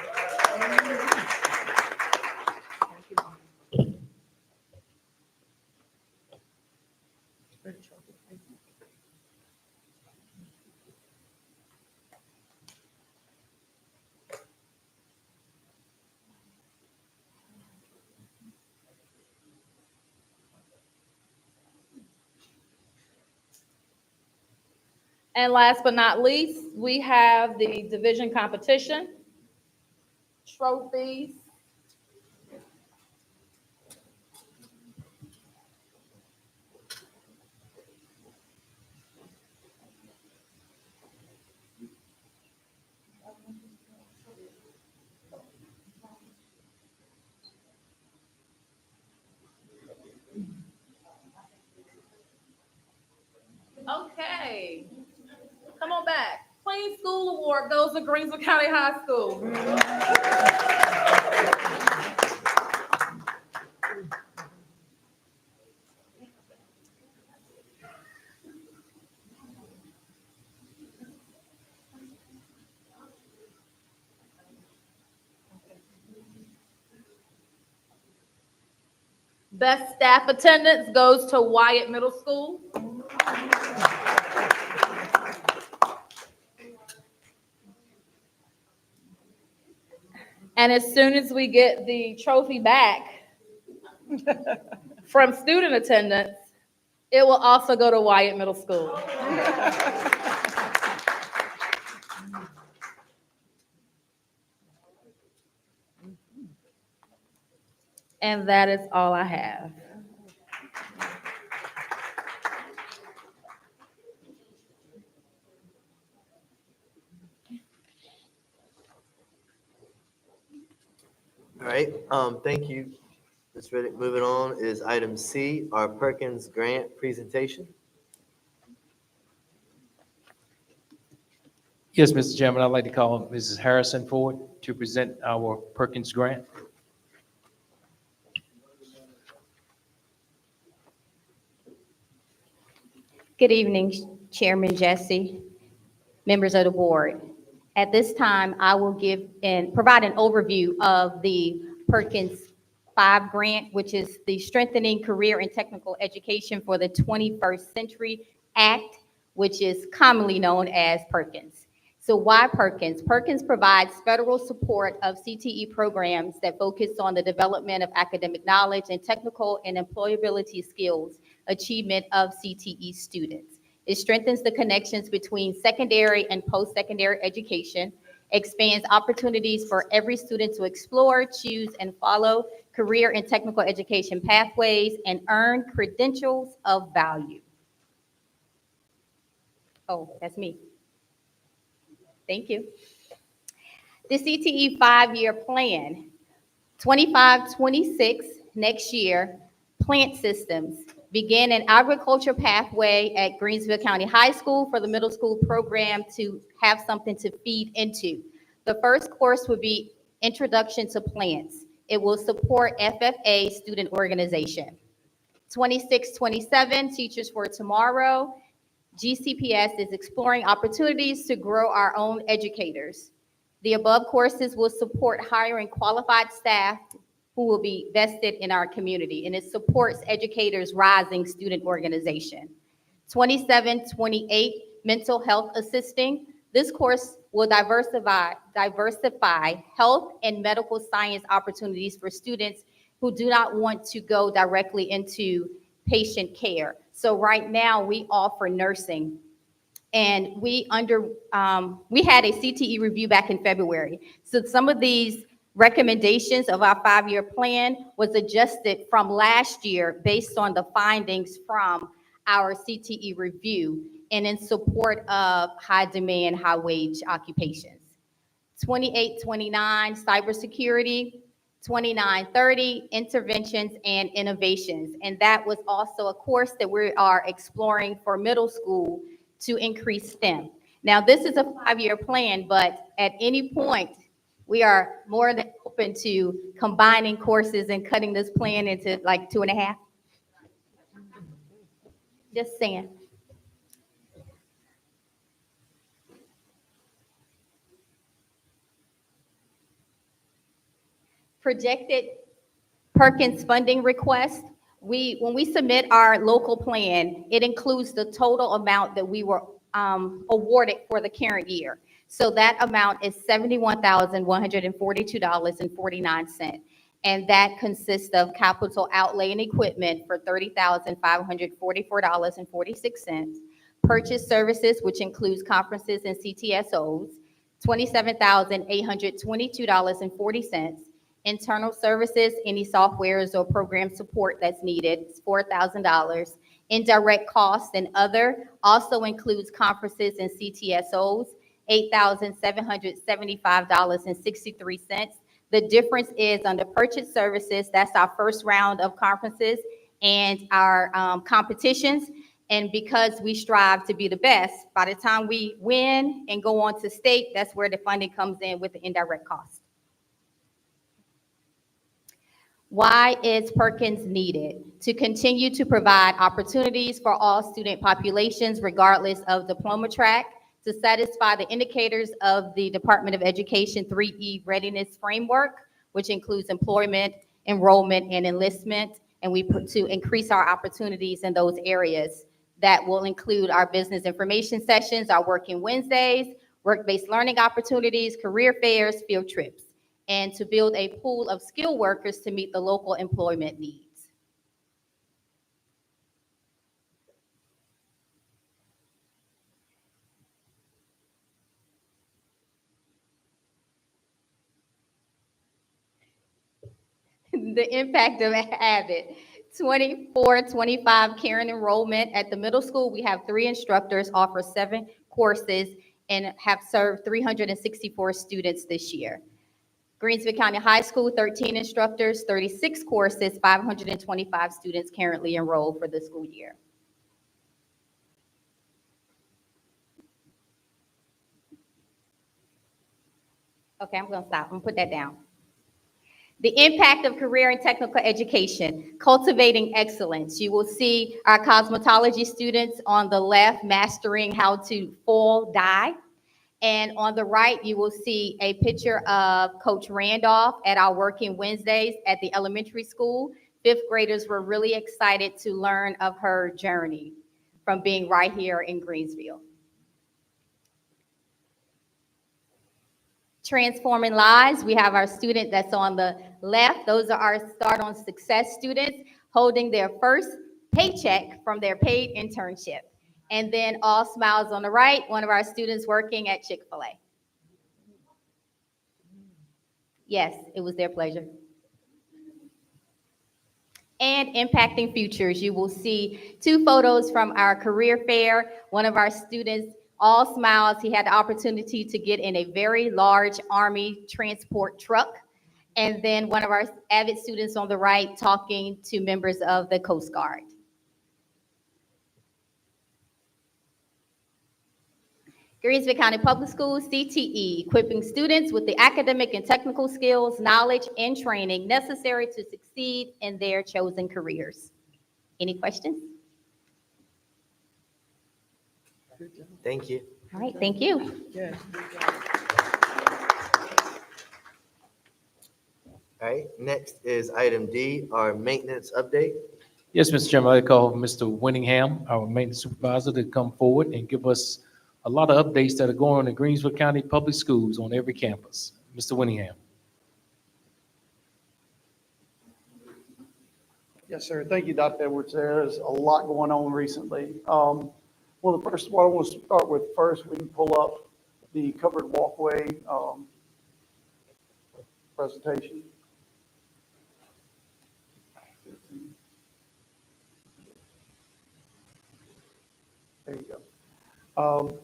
And last but not least, we have the division competition, trophies. Okay, come on back. Clean School Award goes to Greensville County High School. Best staff attendance goes to Wyatt Middle School. And as soon as we get the trophy back from student attendance, it will also go to Wyatt Middle School. And that is all I have. All right, thank you, Ms. Riddick. Moving on is item C, our Perkins Grant presentation. Yes, Mr. Chairman, I'd like to call Mrs. Harrison forward to present our Perkins Grant. Good evening, Chairman Jesse, members of the board. At this time, I will give and provide an overview of the Perkins 5 grant, which is the Strengthening Career and Technical Education for the 21st Century Act, which is commonly known as Perkins. So why Perkins? Perkins provides federal support of CTE programs that focus on the development of academic knowledge and technical and employability skills achievement of CTE students. It strengthens the connections between secondary and post-secondary education, expands opportunities for every student to explore, choose, and follow career and technical education pathways, and earn credentials of value. Oh, that's me. Thank you. The CTE 5-year plan, 25-26, next year, plant systems. Begin an agriculture pathway at Greensville County High School for the middle school program to have something to feed into. The first course would be Introduction to Plants. It will support FFA student organization. 26-27, Teachers for Tomorrow. GCPS is exploring opportunities to grow our own educators. The above courses will support hiring qualified staff who will be vested in our community, and it supports educators' rising student organization. 27-28, Mental Health Assisting. This course will diversify health and medical science opportunities for students who do not want to go directly into patient care. So right now we offer nursing, and we had a CTE review back in February. So some of these recommendations of our 5-year plan was adjusted from last year based on the findings from our CTE review and in support of high demand, high wage occupations. 28-29, cybersecurity. 29-30, interventions and innovations. And that was also a course that we are exploring for middle school to increase STEM. Now, this is a 5-year plan, but at any point, we are more than open to combining courses and cutting this plan into like 2.5. Just saying. Projected Perkins funding request. When we submit our local plan, it includes the total amount that we were awarded for the current year. So that amount is $71,142.49. And that consists of capital outlay and equipment for $30,544.46. Purchase services, which includes conferences and CTSOs, $27,822.40. Internal services, any softwares or program support that's needed, is $4,000. Indirect costs and other also includes conferences and CTSOs, $8,775.63. The difference is under purchase services, that's our first round of conferences and our competitions. And because we strive to be the best, by the time we win and go on to state, that's where the funding comes in with the indirect cost. Why is Perkins needed? To continue to provide opportunities for all student populations regardless of diploma track, to satisfy the indicators of the Department of Education 3E readiness framework, which includes employment, enrollment, and enlistment, and to increase our opportunities in those areas. That will include our business information sessions, our working Wednesdays, work-based learning opportunities, career fairs, field trips. and to build a pool of skilled workers to meet the local employment needs. The impact of Avid. 24-25 Karen enrollment at the middle school. We have 3 instructors, offer 7 courses, and have served 364 students this year. Greensville County High School, 13 instructors, 36 courses, 525 students currently enrolled for the school year. Okay, I'm gonna stop. I'm gonna put that down. The impact of career and technical education, cultivating excellence. You will see our cosmetology students on the left mastering how to foil dye. And on the right, you will see a picture of Coach Randolph at our Working Wednesdays at the elementary school. 5th graders were really excited to learn of her journey from being right here in Greensville. Transforming lives, we have our student that's on the left. Those are our Start on Success students holding their first paycheck from their paid internship. And then all smiles on the right, one of our students working at Chick-fil-A. Yes, it was their pleasure. And impacting futures, you will see 2 photos from our career fair. One of our students, all smiles, he had the opportunity to get in a very large Army transport truck. And then one of our Avid students on the right talking to members of the Coast Guard. Greensville County Public Schools, CTE, equipping students with the academic and technical skills, knowledge, and training necessary to succeed in their chosen careers. Any questions? Thank you. All right, thank you. Yes. All right, next is item D, our maintenance update. Yes, Mr. Chairman, I call Mr. Winningham, our maintenance supervisor, to come forward and give us a lot of updates that are going on in Greensville County Public Schools on every campus. Mr. Winningham. Yes, sir. Thank you, Dr. Edwards. There's a lot going on recently. Well, the first one I want to start with first, we can pull up the covered walkway presentation. There you go.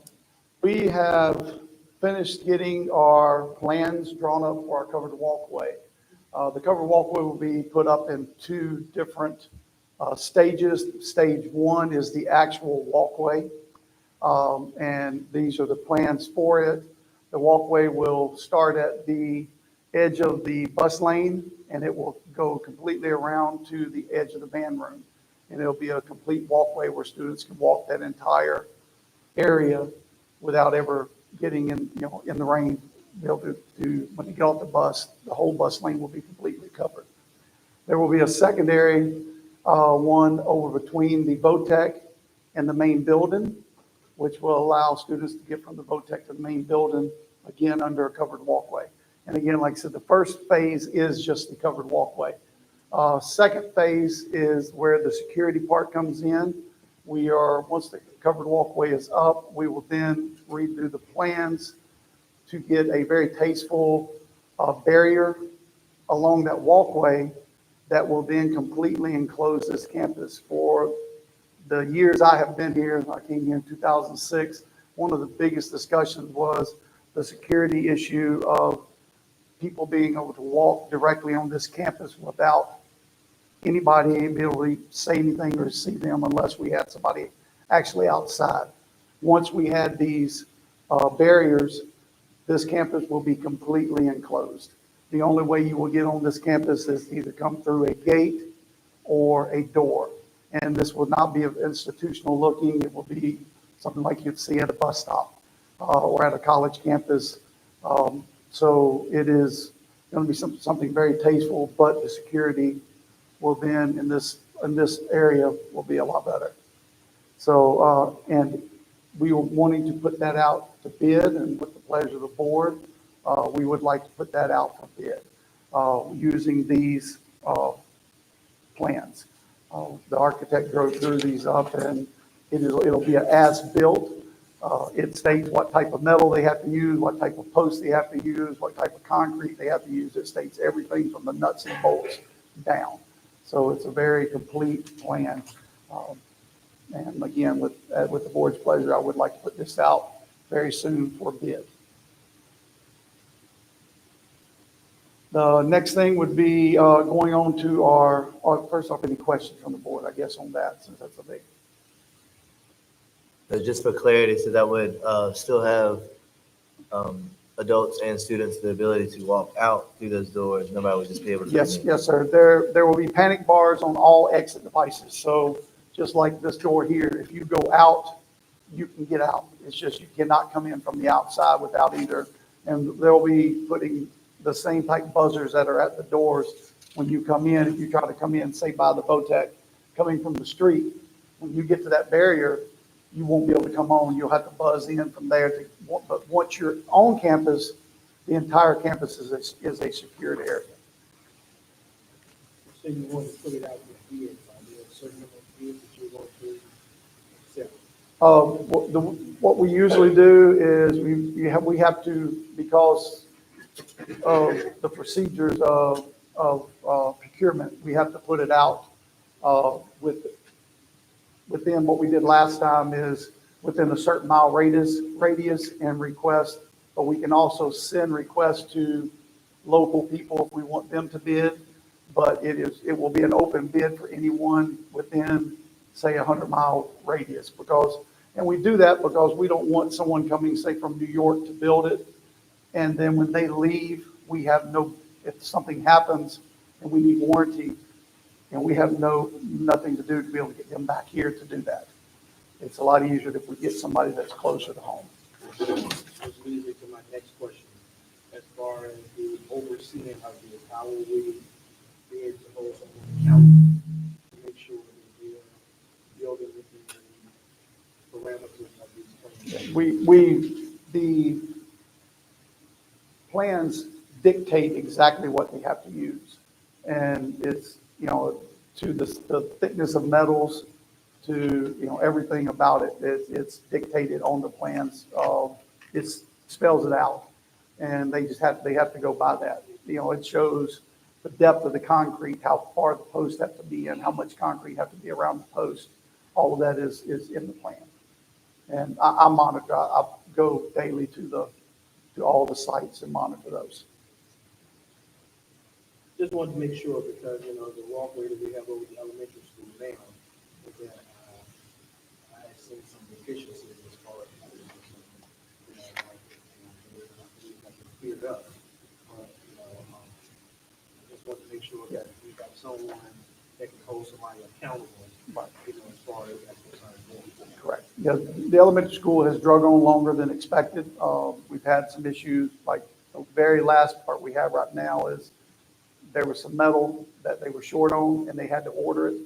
We have finished getting our plans drawn up for our covered walkway. The covered walkway will be put up in 2 different stages. Stage 1 is the actual walkway, and these are the plans for it. The walkway will start at the edge of the bus lane, and it will go completely around to the edge of the band room. And it'll be a complete walkway where students can walk that entire area without ever getting in, in the rain. They'll do when they get off the bus, the whole bus lane will be completely covered. There will be a secondary one over between the VOTEC and the main building, which will allow students to get from the VOTEC to the main building, again, under a covered walkway. And again, like I said, the first phase is just the covered walkway. Second phase is where the security part comes in. Once the covered walkway is up, we will then redo the plans to get a very tasteful barrier along that walkway that will then completely enclose this campus. For the years I have been here, I came here in 2006, one of the biggest discussions was the security issue of people being able to walk directly on this campus without anybody being able to say anything or see them unless we had somebody actually outside. Once we had these barriers, this campus will be completely enclosed. The only way you will get on this campus is to either come through a gate or a door. And this will not be institutional looking. It will be something like you'd see at a bus stop or at a college campus. So it is going to be something very tasteful, but the security will then in this area will be a lot better. So, and we were wanting to put that out to bid, and with the pleasure of the board, we would like to put that out for bid, using these, plans. The architect drove through these up, and it'll be an as-built. It states what type of metal they have to use, what type of posts they have to use, what type of concrete they have to use. It states everything from the nuts and bolts down. So it's a very complete plan. And again, with the board's pleasure, I would like to put this out very soon for bid. The next thing would be going on to our first off, any questions from the board, I guess, on that, since that's a big. Just for clarity, so that would still have adults and students the ability to walk out through those doors. Nobody would just be able to. Yes, sir. There will be panic bars on all exit devices. So just like this door here, if you go out, you can get out. It's just you cannot come in from the outside without either. And they'll be putting the same type buzzers that are at the doors when you come in. If you try to come in, say by the VOTEC, coming from the street, when you get to that barrier, you won't be able to come on. You'll have to buzz in from there. But once you're on campus, the entire campus is a secured area. So you want to put it out with bids, are there a certain number of bids that you want to accept? What we usually do is we have to, because of the procedures of procurement, we have to put it out within what we did last time is within a certain mile radius and request, but we can also send requests to local people if we want them to bid, but it will be an open bid for anyone within, say, 100-mile radius, and we do that because we don't want someone coming, say, from New York to build it, and then when they leave, if something happens and we need warranty, and we have nothing to do to be able to get them back here to do that. It's a lot easier if we get somebody that's closer to home. Which leads me to my next question. As far as the overseeing of this, how will we be able to hold someone accountable to make sure that we are building within the parameters of these plans? The plans dictate exactly what they have to use. And it's, to the thickness of metals, to, everything about it, it's dictated on the plans. It spells it out. And they have to go by that. It shows the depth of the concrete, how far the posts have to be in, how much concrete have to be around the post. All of that is in the plan. And I monitor, I go daily to all the sites and monitor those. Just wanted to make sure because, the walkway that we have over the elementary school now, that I have seen some deficiencies as far as, cleared up. But, I just want to make sure that we got someone that can hold somebody accountable, as far as that's concerned. Correct. Yeah, the elementary school has drug on longer than expected. We've had some issues, like the very last part we have right now is there was some metal that they were short on and they had to order it.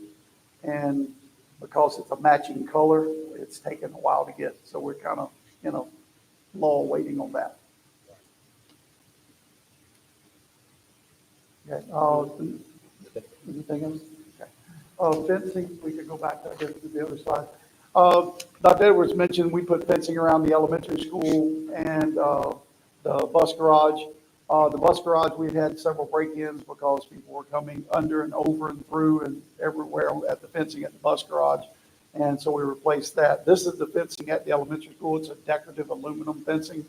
And because it's a matching color, it's taken a while to get. So we're kind of, lull waiting on that. Okay. Anything else? Okay. Fencing, we could go back to the other side. Dr. Edwards mentioned we put fencing around the elementary school and the bus garage. The bus garage, we've had several break-ins because people were coming under and over and through and everywhere at the fencing at the bus garage. And so we replaced that. This is the fencing at the elementary school. It's a decorative aluminum fencing.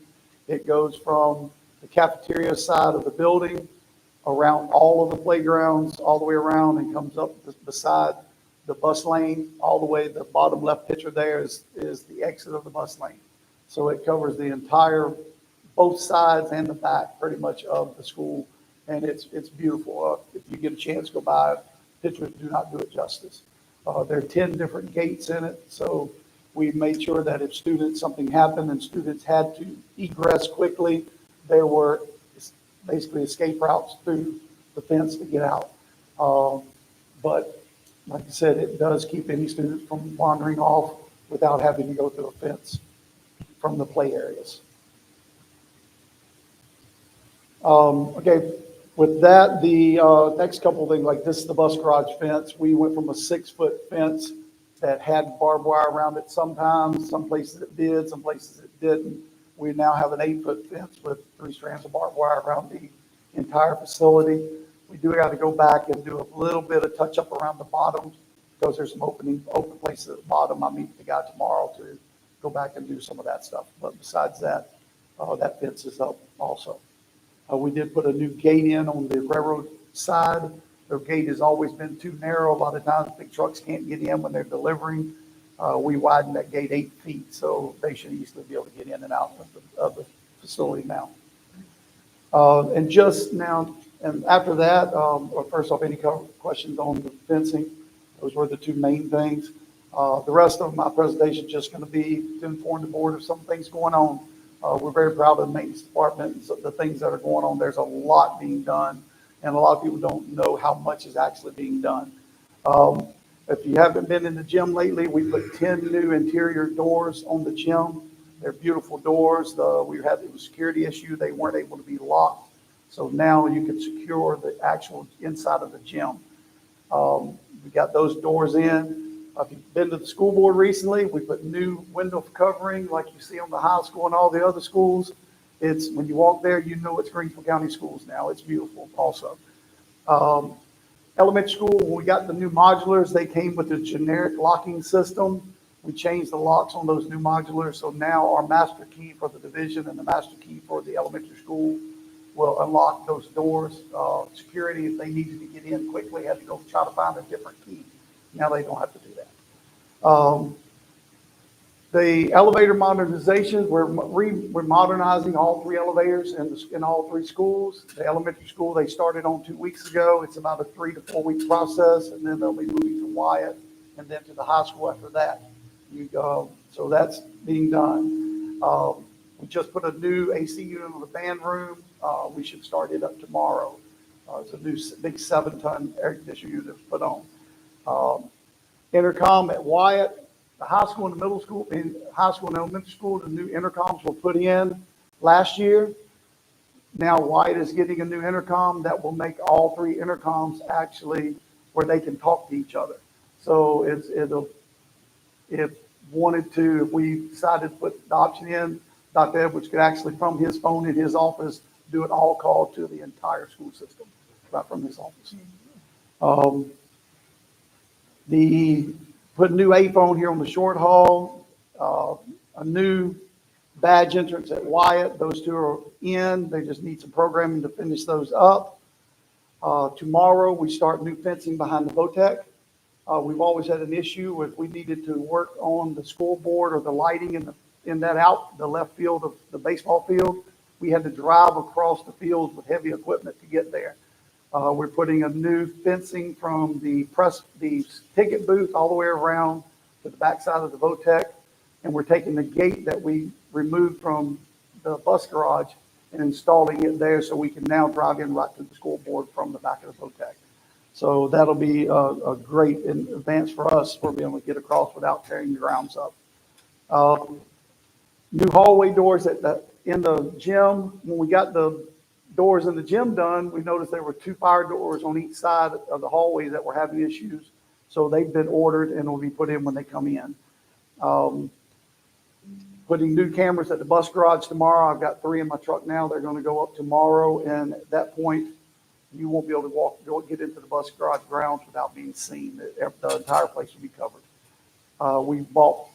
It goes from the cafeteria side of the building around all of the playgrounds, all the way around, and comes up beside the bus lane, all the way. The bottom left picture there is the exit of the bus lane. So it covers the entire, both sides and the back pretty much of the school. And it's beautiful. If you get a chance, go by. Pictures do not do it justice. There are 10 different gates in it. So we made sure that if something happened and students had to egress quickly, there were basically escape routes through the fence to get out. But like I said, it does keep any students from wandering off without having to go through a fence from the play areas. Okay, with that, the next couple of things, like this is the bus garage fence. We went from a 6-foot fence that had barbed wire around it sometimes, some places it did, some places it didn't. We now have an 8-foot fence with 3 strands of barbed wire around the entire facility. We do have to go back and do a little bit of touch up around the bottom because there's some open places at the bottom. I meet the guy tomorrow to go back and do some of that stuff. But besides that, that fence is up also. We did put a new gate in on the railroad side. The gate has always been too narrow. A lot of times big trucks can't get in when they're delivering. We widened that gate 8 feet, so they should easily be able to get in and out of the facility now. And just now, and after that, first off, any questions on the fencing? Those were the 2 main things. The rest of my presentation is just going to be to inform the board of some things going on. We're very proud of the maintenance department and the things that are going on. There's a lot being done, and a lot of people don't know how much is actually being done. If you haven't been in the gym lately, we put 10 new interior doors on the gym. They're beautiful doors. We had a security issue. They weren't able to be locked. So now you can secure the actual inside of the gym. We got those doors in. If you've been to the school board recently, we put new window covering like you see on the high school and all the other schools. It's when you walk there, you know it's Greensville County Schools now. It's beautiful also. Elementary school, when we got the new modulars, they came with a generic locking system. We changed the locks on those new modulars. So now our master key for the division and the master key for the elementary school will unlock those doors. Security, if they needed to get in quickly, had to go try to find a different key. Now they don't have to do that. The elevator modernization, we're modernizing all 3 elevators in all 3 schools. The elementary school, they started on 2 weeks ago. It's about a 3 to 4 week process, and then they'll be moving to Wyatt and then to the high school after that. So that's being done. We just put a new AC unit in the band room. We should start it up tomorrow. It's a new big 7-ton air conditioner unit put on. Intercom at Wyatt, the high school and the middle school, high school and elementary school, the new intercoms were put in last year. Now Wyatt is getting a new intercom that will make all 3 intercoms actually where they can talk to each other. So if we decided to put the option in, Dr. Edwards could actually from his phone in his office do an all call to the entire school system right from his office. Put a new A phone here on the short haul, a new badge entrance at Wyatt. Those 2 are in. They just need some programming to finish those up. Tomorrow we start new fencing behind the VOTEC. We've always had an issue with we needed to work on the scoreboard or the lighting in the left field of the baseball field. We had to drive across the field with heavy equipment to get there. We're putting a new fencing from the ticket booth all the way around to the backside of the VOTEC, and we're taking the gate that we removed from the bus garage and installing it there so we can now drive in right to the scoreboard from the back of the VOTEC. So that'll be a great advance for us for being able to get across without tearing the grounds up. New hallway doors in the gym. When we got the doors in the gym done, we noticed there were 2 fire doors on each side of the hallway that were having issues. So they've been ordered and will be put in when they come in. Putting new cameras at the bus garage tomorrow. I've got 3 in my truck now. They're going to go up tomorrow. And at that point, you won't be able to get into the bus garage grounds without being seen. The entire place will be covered.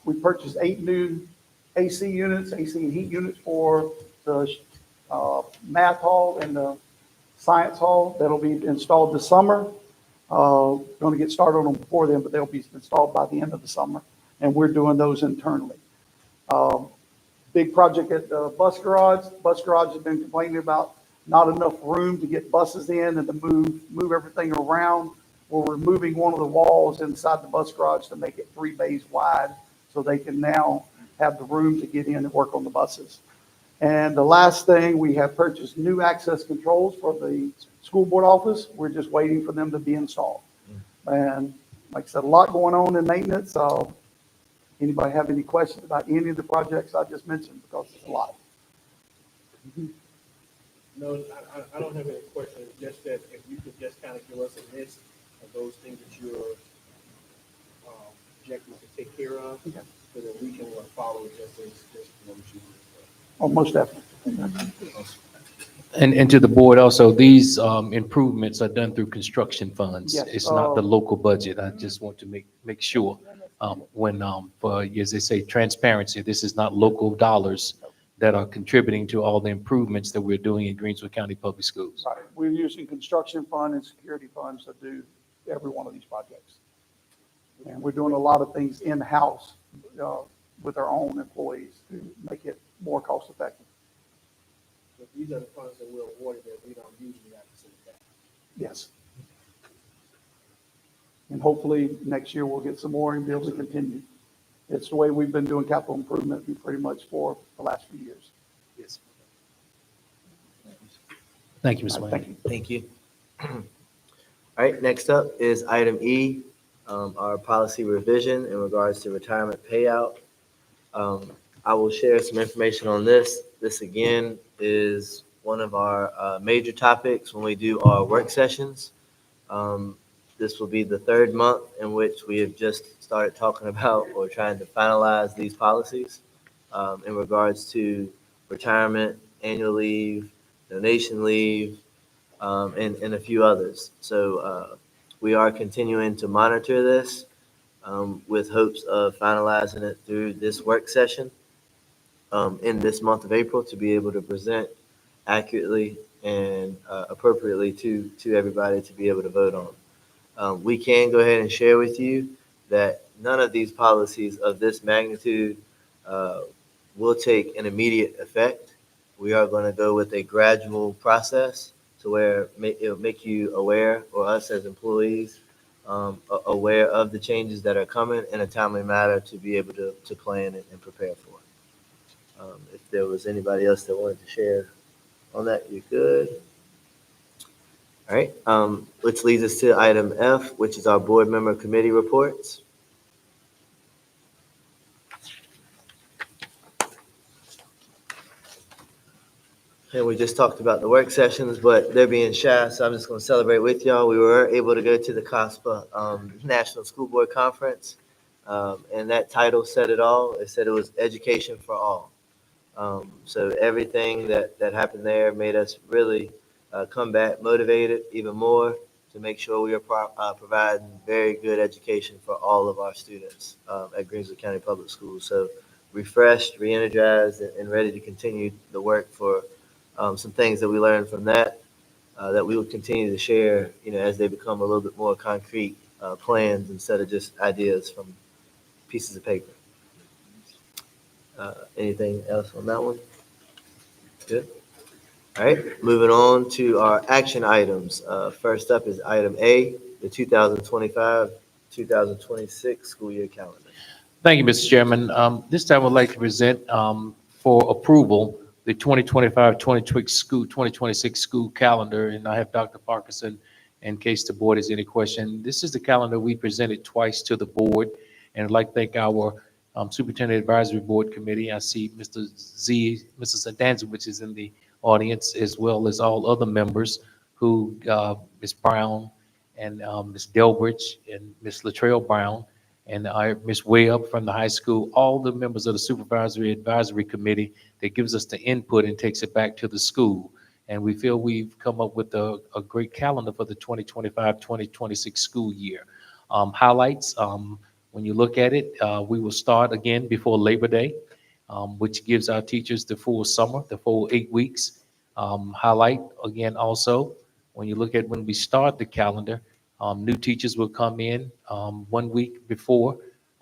We purchased 8 new AC units, AC and heat units for the math hall and the science hall. That'll be installed this summer. Going to get started on them before then, but they'll be installed by the end of the summer. And we're doing those internally. Big project at the bus garage. Bus garage has been complaining about not enough room to get buses in and to move everything around. We're removing one of the walls inside the bus garage to make it 3 bays wide so they can now have the room to get in and work on the buses. And the last thing, we have purchased new access controls for the school board office. We're just waiting for them to be installed. And like I said, a lot going on in maintenance. Anybody have any questions about any of the projects I just mentioned? Because it's a lot. No, I don't have any questions, just that if you could just kind of give us a list of those things that you're projecting to take care of, Okay. so that we can follow just what you. Oh, most definitely. And to the board also, these improvements are done through construction funds. Yes, It's not the local budget. I just want to make sure, when, for, as they say, transparency, this is not local dollars that are contributing to all the improvements that we're doing in Greensville County Public Schools. Right. We're using construction fund and security funds to do every one of these projects. And we're doing a lot of things in-house with our own employees to make it more cost effective. So these are the funds that we're awarded that we don't usually have to send back. Yes. And hopefully next year we'll get some more and be able to continue. It's the way we've been doing capital improvement pretty much for the last few years. Yes. Thank you, Mr. Wayne. Thank you. Thank you. All right, next up is item E, our policy revision in regards to retirement payout. I will share some information on this. This again is one of our major topics when we do our work sessions. This will be the third month in which we have just started talking about or trying to finalize these policies in regards to retirement, annual leave, donation leave, and a few others. So we are continuing to monitor this with hopes of finalizing it through this work session in this month of April to be able to present accurately and appropriately to everybody to be able to vote on. We can go ahead and share with you that none of these policies of this magnitude will take an immediate effect. We are going to go with a gradual process to where it'll make you aware, or us as employees, aware of the changes that are coming in a timely manner to be able to plan and prepare for it. If there was anybody else that wanted to share on that, you could. All right, which leads us to item F, which is our board member committee reports. And we just talked about the work sessions, but they're being shy, so I'm just going to celebrate with y'all. We were able to go to the COSPA National School Board Conference, and that title said it all. It said it was education for all. So everything that happened there made us really come back motivated even more to make sure we are providing very good education for all of our students at Greensville County Public Schools. So refreshed, re-energized, and ready to continue the work for some things that we learned from that we will continue to share, as they become a little bit more concrete plans instead of just ideas from pieces of paper. Anything else on that one? Good. All right, moving on to our action items. First up is item A, the 2025-2026 school year calendar. Thank you, Mr. Chairman. This time I'd like to present for approval the 2025-2026 school calendar, and I have Dr. Parkinson in case the board has any question. This is the calendar we presented twice to the board, and I'd like to thank our Superintendent Advisory Board Committee. I see Mr. Sandanza, which is in the audience, as well as all other members who, Ms. Brown and Ms. Delbridge and Ms. Latrell Brown and Ms. Webb from the high school, all the members of the Supervisory Advisory Committee that gives us the input and takes it back to the school. And we feel we've come up with a great calendar for the 2025-2026 school year. Highlights, when you look at it, we will start again before Labor Day, which gives our teachers the full summer, the full 8 weeks. Highlight again also, when you look at when we start the calendar, new teachers will come in 1 week before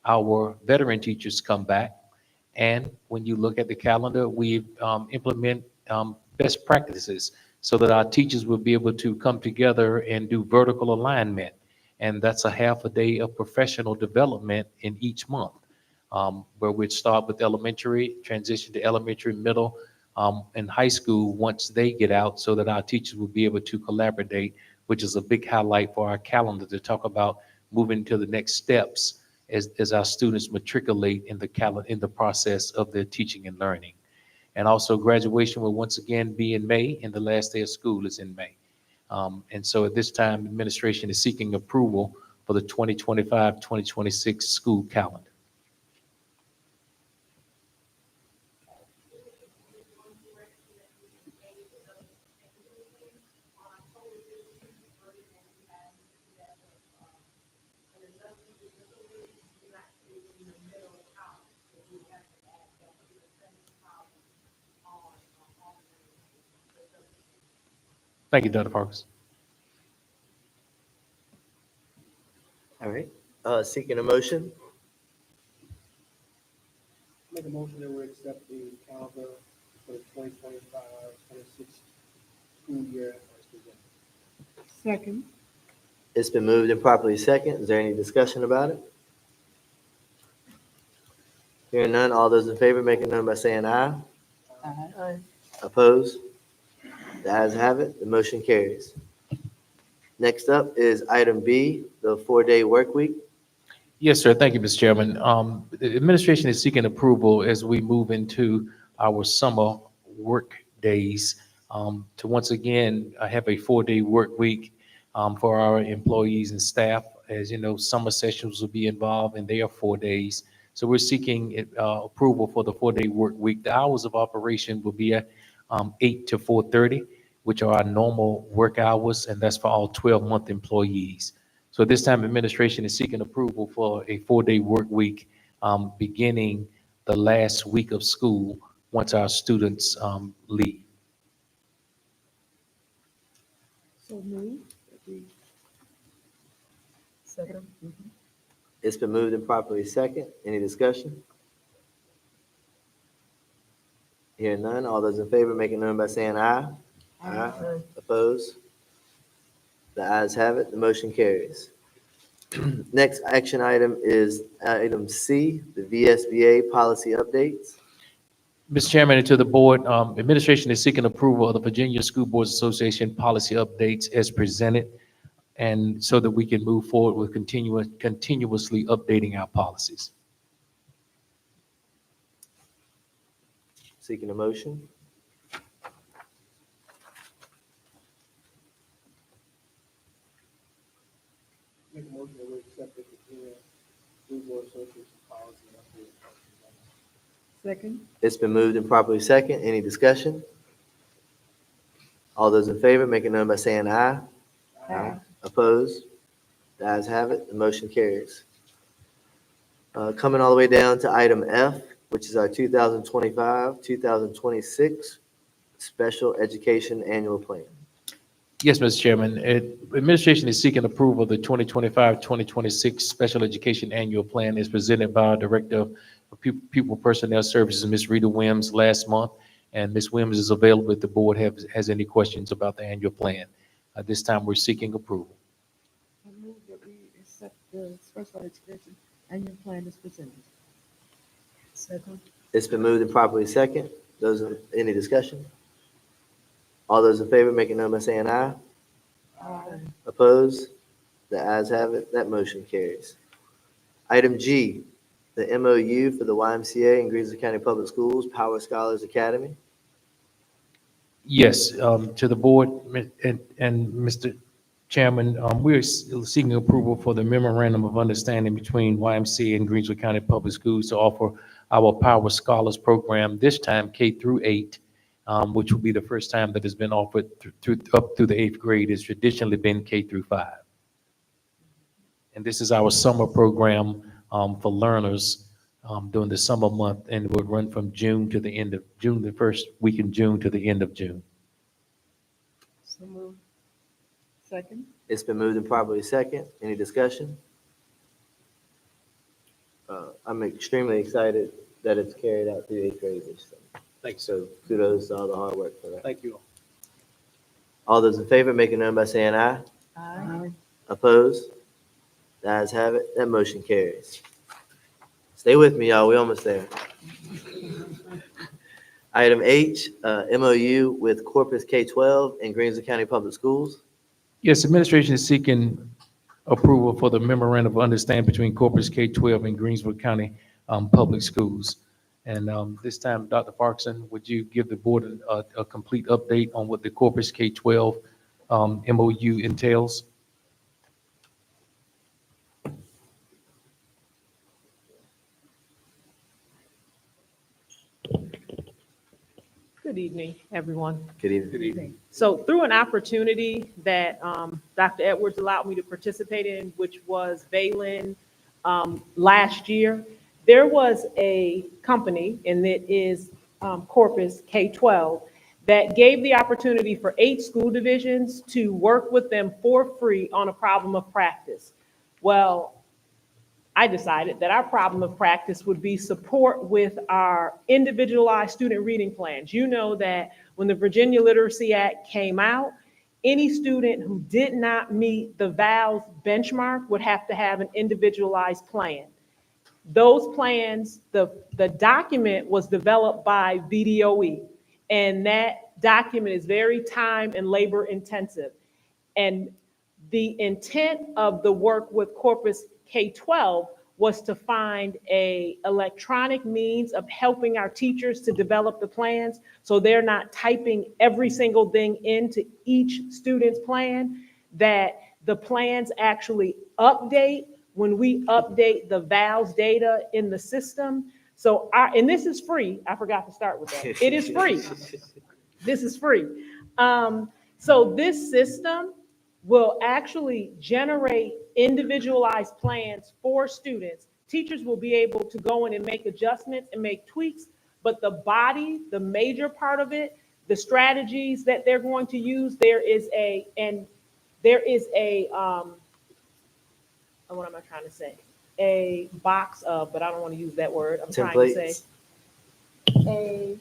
our veteran teachers come back. And when you look at the calendar, we implement best practices so that our teachers will be able to come together and do vertical alignment. And that's a half a day of professional development in each month, where we'd start with elementary, transition to elementary, middle, and high school once they get out, so that our teachers will be able to collaborate, which is a big highlight for our calendar to talk about moving to the next steps as our students matriculate in the process of their teaching and learning. And also graduation will once again be in May, and the last day of school is in May. And so at this time, administration is seeking approval for the 2025-2026 school calendar. Thank you, Dr. Parks. All right, seeking a motion. Make a motion that we accept the calendar for the 2025-26 school year as presented. Second. It's been moved and properly second. Is there any discussion about it? Hearing none, all those in favor make it known by saying aye. Aye. Opposed? The ayes have it, the motion carries. Next up is item B, the 4-day work week. Yes, sir. Thank you, Mr. Chairman. The administration is seeking approval as we move into our summer work days to once again have a 4-day work week for our employees and staff. As you know, summer sessions will be involved, and they are 4 days. So we're seeking approval for the 4-day work week. The hours of operation will be at 8 to 4:30, which are our normal work hours, and that's for all 12-month employees. So this time, administration is seeking approval for a 4-day work week beginning the last week of school once our students leave. So moved. Second. It's been moved and properly second. Any discussion? Hearing none, all those in favor make it known by saying aye. Aye. Opposed? The ayes have it, the motion carries. Next action item is item C, the VSBA policy updates. Mr. Chairman, and to the board, administration is seeking approval of the Virginia School Boards Association policy updates as presented, and so that we can move forward with continuously updating our policies. Seeking a motion. Make a motion that we accept the Virginia School Board Association policy and update as presented. Second. It's been moved and properly second. Any discussion? All those in favor make it known by saying aye. Aye. Opposed? The ayes have it, the motion carries. Coming all the way down to item F, which is our 2025-2026 Special Education Annual Plan. Yes, Mr. Chairman. Administration is seeking approval of the 2025-2026 Special Education Annual Plan as presented by our Director of Pupil Personnel Services, Ms. Rita Wims, last month. And Ms. Wims is available if the board has any questions about the annual plan. At this time, we're seeking approval. I move that we accept the special education annual plan as presented. Second. It's been moved and properly second. Any discussion? All those in favor make it known by saying aye. Aye. Opposed? The ayes have it, that motion carries. Item G, the MOU for the YMCA and Greensville County Public Schools Power Scholars Academy. Yes, to the board and Mr. Chairman, we're seeking approval for the memorandum of understanding between YMCA and Greensville County Public Schools to offer our Power Scholars program, this time K through 8, which will be the first time that has been offered up through the 8th grade. It's traditionally been K through 5. And this is our summer program for learners during the summer month, and it will run from June to the end of June, the first week in June to the end of June. So moved. Second. It's been moved and properly second. Any discussion? I'm extremely excited that it's carried out through 8th grade this summer. Thanks. So kudos to all the hard work for that. Thank you. All those in favor make it known by saying aye. Aye. Opposed? The ayes have it, that motion carries. Stay with me, y'all, we almost there. Item H, MOU with Corpus K-12 and Greensville County Public Schools. Yes, administration is seeking approval for the memorandum of understanding between Corpus K-12 and Greensville County Public Schools. And this time, Dr. Parkinson, would you give the board a complete update on what the Corpus K-12 MOU entails? Good evening, everyone. Good evening. So through an opportunity that Dr. Edwards allowed me to participate in, which was Valen last year, there was a company, and it is Corpus K-12, that gave the opportunity for 8 school divisions to work with them for free on a problem of practice. Well, I decided that our problem of practice would be support with our individualized student reading plans. You know that when the Virginia Literacy Act came out, any student who did not meet the VALS benchmark would have to have an individualized plan. Those plans, the document was developed by VDOE, and that document is very time and labor intensive. And the intent of the work with Corpus K-12 was to find an electronic means of helping our teachers to develop the plans so they're not typing every single thing into each student's plan, that the plans actually update when we update the VALS data in the system. So, and this is free. I forgot to start with that. It is free. This is free. So this system will actually generate individualized plans for students. Teachers will be able to go in and make adjustments and make tweaks, but the body, the major part of it, the strategies that they're going to use, what am I trying to say? A box of, but I don't want to use that word. I'm trying to say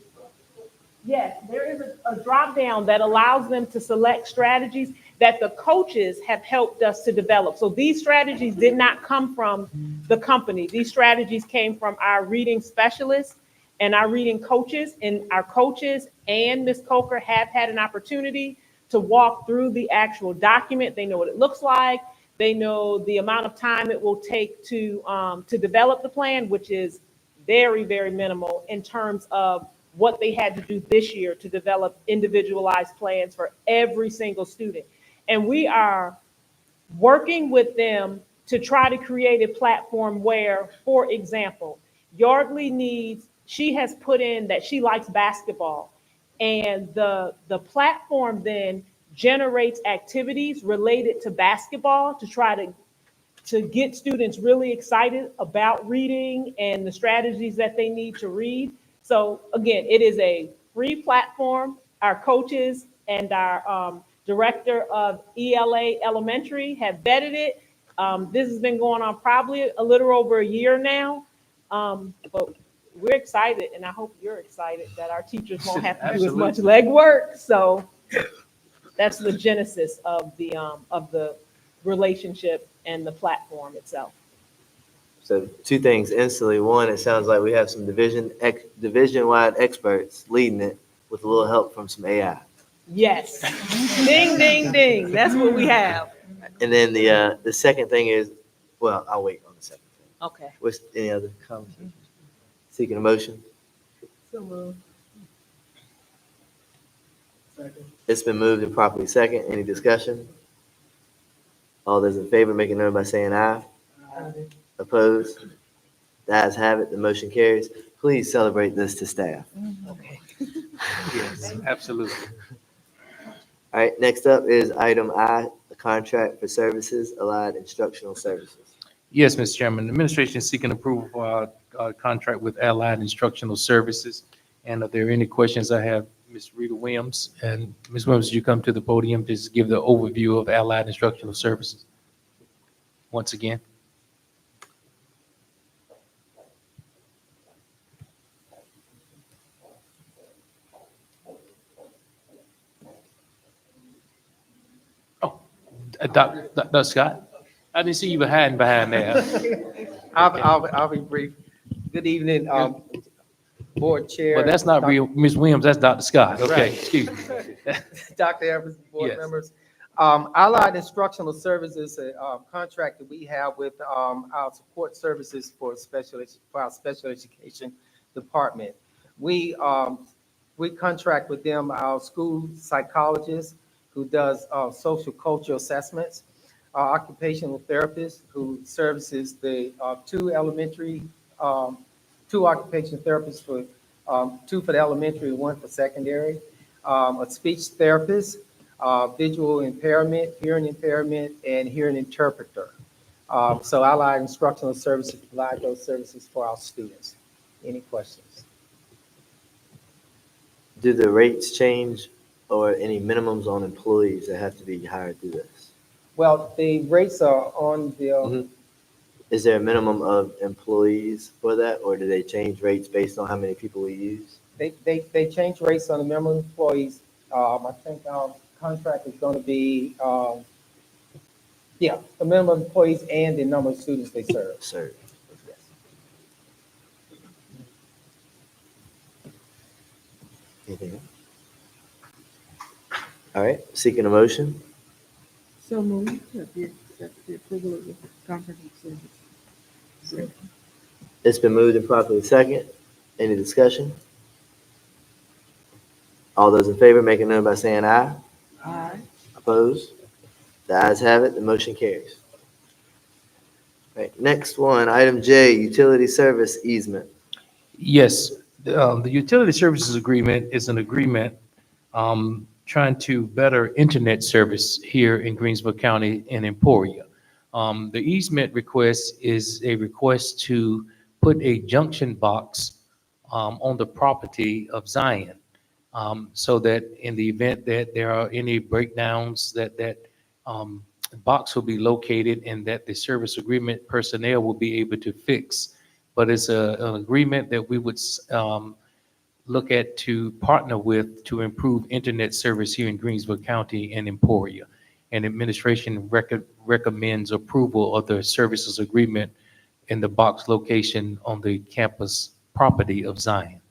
yes, there is a drop down that allows them to select strategies that the coaches have helped us to develop. So these strategies did not come from the company. These strategies came from our reading specialists and our reading coaches, and our coaches and Ms. Coker have had an opportunity to walk through the actual document. They know what it looks like. They know the amount of time it will take to develop the plan, which is very, very minimal in terms of what they had to do this year to develop individualized plans for every single student. And we are working with them to try to create a platform where, for example, Yardley she has put in that she likes basketball. And the platform then generates activities related to basketball to try to get students really excited about reading and the strategies that they need to read. So again, it is a free platform. Our coaches and our director of ELA Elementary have vetted it. This has been going on probably a little over a year now. But we're excited, and I hope you're excited that our teachers won't have to do as much legwork. So that's the genesis of the relationship and the platform itself. So 2 things instantly. One, it sounds like we have some division-wide experts leading it with a little help from some AI. Yes. Ding, ding, ding. That's what we have. And then the second thing is, well, I'll wait on the second thing. Okay. What's any other conversation? Seeking a motion? So moved. Second. It's been moved and properly second. Any discussion? All those in favor, make it known by saying aye. Aye. Opposed? The ayes have it. The motion carries. Please celebrate this to staff. Okay. Yes, absolutely. All right, next up is item I, the contract for services, Allied Instructional Services. Yes, Mr. Chairman, the administration is seeking approval for our contract with Allied Instructional Services. And if there are any questions, I have Ms. Rita Williams. And Ms. Williams, you come to the podium, just give the overview of Allied Instructional Services once again. Oh, Dr. Scott, I didn't see you behind there. I'll be brief. Good evening, Board Chair. But that's not real, Ms. Williams, that's Dr. Scott. Okay, Right. excuse me. Dr. Evans, board Yes. members. Allied Instructional Services, a contract that we have with our support services for our special education department. We contract with them, our school psychologist who does social culture assessments, our occupational therapist who services the two occupational therapists for, two for the elementary, one for secondary, a speech therapist, visual impairment, and hearing interpreter. So Allied Instructional Services provide those services for our students. Any questions? Do the rates change or any minimums on employees that have to be hired through this? Well, the rates are on the, Mhm. Is there a minimum of employees for that, or do they change rates based on how many people we use? they change rates on the member employees. I think our contract is going to be, yeah, the member employees and the number of students they serve. Sir. Yes. Anything else? All right, seeking a motion. So moved, that we accept the approval of the contract of service. It's been moved and properly second. Any discussion? All those in favor, make it known by saying aye. Aye. Opposed? The ayes have it, the motion carries. Right, next one, item J, utility service easement. Yes, the utility services agreement is an agreement trying to better internet service here in Greensville County in Emporia. The easement request is a request to put a junction box on the property of Zion, so that in the event that there are any breakdowns, that box will be located and that the service agreement personnel will be able to fix. But it's an agreement that we would look at to partner with to improve internet service here in Greensville County and Emporia. And administration recommends approval of the services agreement in the box location on the campus property of Zion.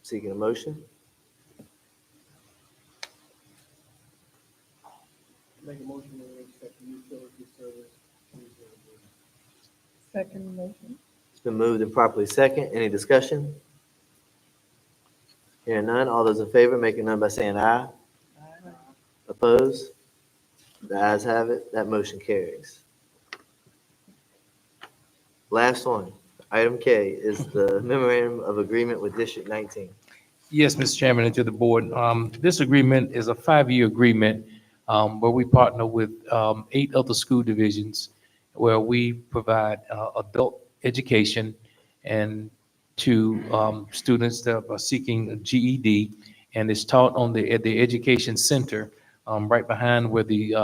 Seeking a motion. Make a motion to accept the utility service. Second motion. It's been moved and properly second. Any discussion? Hearing none, all those in favor, make it known by saying aye. Aye. Opposed? The ayes have it, that motion carries. Last one, item K is the memorandum of agreement with District 19. Yes, Mr. Chairman, and to the board, this agreement is a 5-year agreement where we partner with 8 other school divisions where we provide adult education and to students that are seeking a GED, and it's taught at the Education Center right behind where the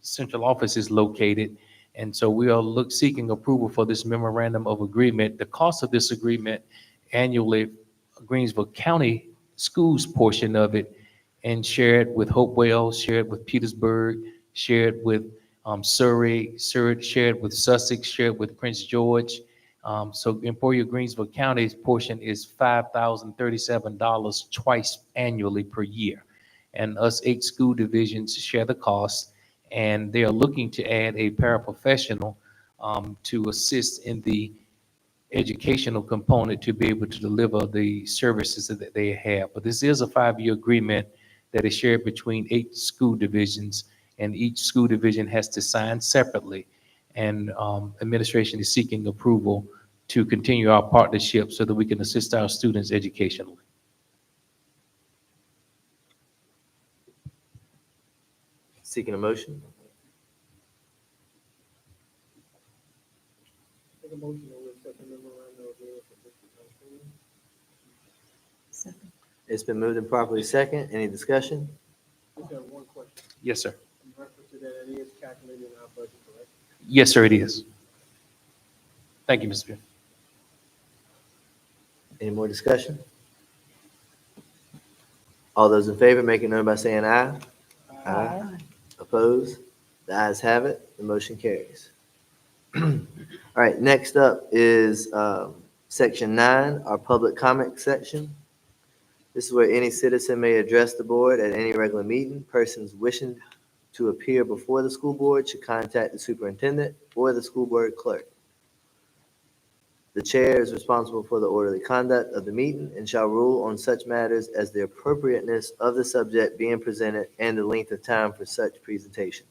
central office is located. And so we are seeking approval for this memorandum of agreement. The cost of this agreement annually, Greensville County Schools portion of it, and share it with Hopewell, share it with Petersburg, share it with Surrey, share it with Sussex, share it with Prince George. So Emporia Greensville County's portion is $5,037 twice annually per year. And us 8 school divisions share the cost, and they are looking to add a paraprofessional to assist in the educational component to be able to deliver the services that they have. But this is a 5-year agreement that is shared between 8 school divisions, and each school division has to sign separately. And administration is seeking approval to continue our partnership so that we can assist our students educationally. Seeking a motion. Make a motion to accept the memorandum of agreement for District 19. Second. It's been moved and properly second. Any discussion? Just have one question. Yes, sir. In reference to that, it is calculated in our budget, correct? Yes, sir, it is. Thank you, Mr. Chair. Any more discussion? All those in favor, make it known by saying aye. Aye. Opposed? The ayes have it, the motion carries. All right, next up is section 9, our public comment section. This is where any citizen may address the board at any regular meeting. Persons wishing to appear before the school board should contact the superintendent or the school board clerk. The chair is responsible for the orderly conduct of the meeting and shall rule on such matters as the appropriateness of the subject being presented and the length of time for such presentation.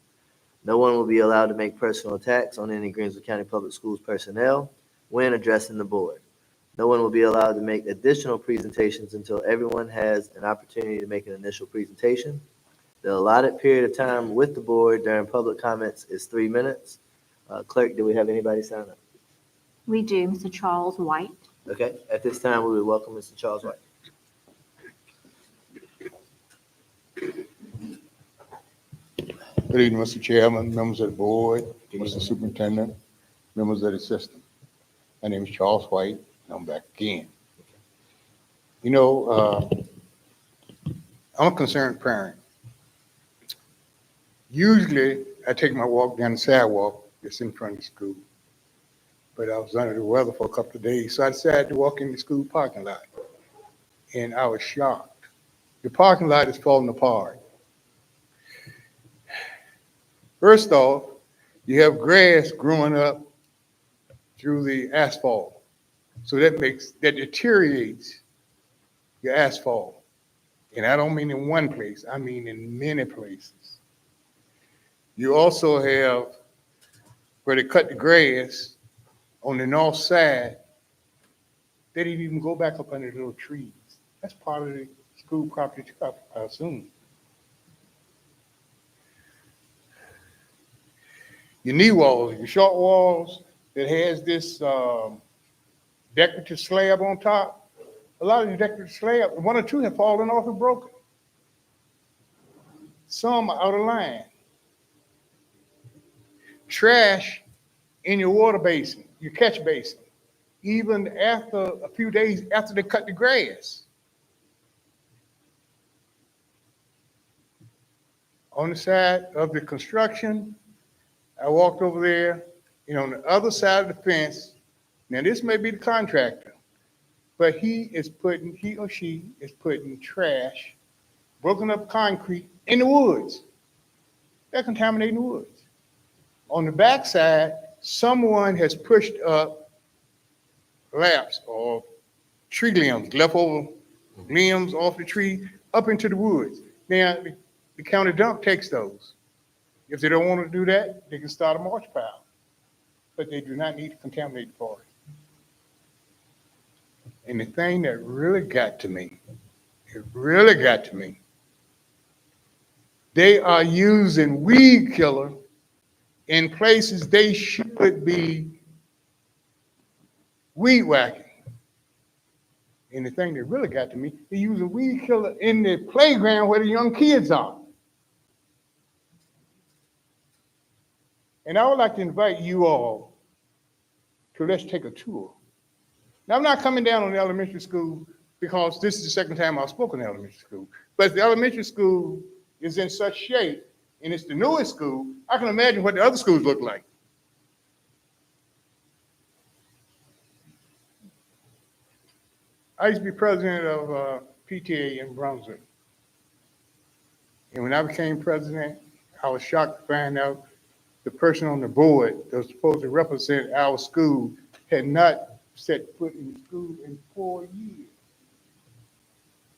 No one will be allowed to make personal attacks on any Greensville County Public Schools personnel when addressing the board. No one will be allowed to make additional presentations until everyone has an opportunity to make an initial presentation. The allotted period of time with the board during public comments is 3 minutes. Clerk, do we have anybody sign up? We do, Mr. Charles White. Okay, at this time, we would welcome Mr. Charles White. Good evening, Mr. Chairman, members of the board, Mr. Superintendent, members of the system. My name is Charles White, and I'm back again. You know, I'm a concerned parent. Usually, I take my walk down the sidewalk that's in front of the school. But I was under the weather for a couple of days, so I decided to walk in the school parking lot. And I was shocked. The parking lot is falling apart. First off, you have grass growing up through the asphalt. So that deteriorates your asphalt. And I don't mean in one place, I mean in many places. You also have where they cut the grass on the north side, they didn't even go back up under the little trees. That's part of the school property too, I assume. Your knee walls, your short walls that has this decorative slab on top, a lot of the decorative slab, one or two have fallen off and broken. Some are out of line. Trash in your water basin, your catch basin, even after a few days after they cut the grass. On the side of the construction, I walked over there, and on the other side of the fence, now this may be the contractor, but he or she is putting trash, broken up concrete in the woods. They're contaminating the woods. On the backside, someone has pushed up laps or tree limbs, leftover limbs off the tree up into the woods. Now, the county dump takes those. If they don't want to do that, they can start a mulch pile, but they do not need to contaminate the forest. And the thing that really got to me, they are using weed killer in places they should be weed whacking. And the thing that really got to me, they're using weed killer in the playground where the young kids are. And I would like to invite you all to let's take a tour. Now, I'm not coming down on the elementary school because this is the second time I've spoken in elementary school. But the elementary school is in such shape, and it's the newest school, I can imagine what the other schools look like. I used to be president of PTA in Brunswick. And when I became president, I was shocked to find out the person on the board that was supposed to represent our school had not set foot in the school in 4 years.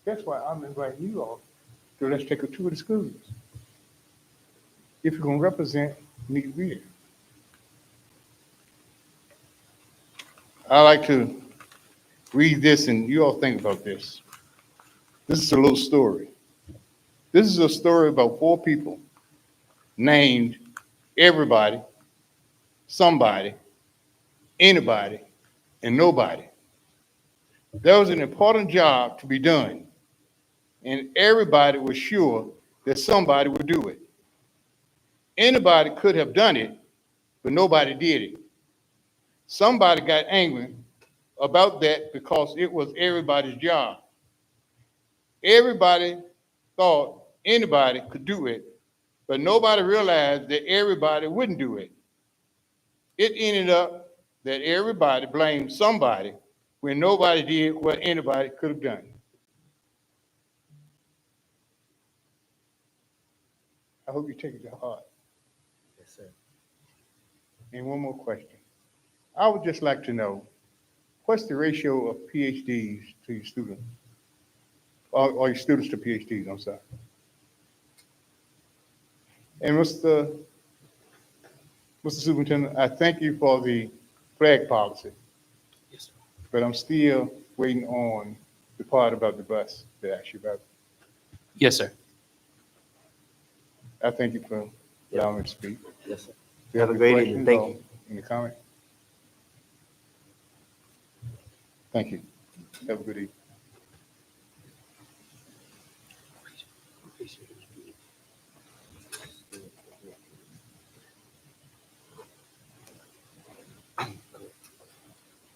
That's why I'm inviting you all to let's take a tour of the schools. If you're going to represent, you need to be there. I like to read this and you all think about this. This is a little story. This is a story about 4 people named everybody, somebody, anybody, and nobody. There was an important job to be done, and everybody was sure that somebody would do it. Anybody could have done it, but nobody did it. Somebody got angry about that because it was everybody's job. Everybody thought anybody could do it, but nobody realized that everybody wouldn't do it. It ended up that everybody blamed somebody when nobody did what anybody could have done. I hope you take it to heart. Yes, sir. And one more question. I would just like to know, what's the ratio of PhDs to your students? Or your students to PhDs, I'm sorry. And Mr. Superintendent, I thank you for the flag policy. Yes, sir. But I'm still waiting on the part about the bus that I asked you about. Yes, sir. I thank you for allowing me to speak. Yes, sir. Do you Have a any great evening. questions Thank or you. Any comment? Thank you. Have a good evening.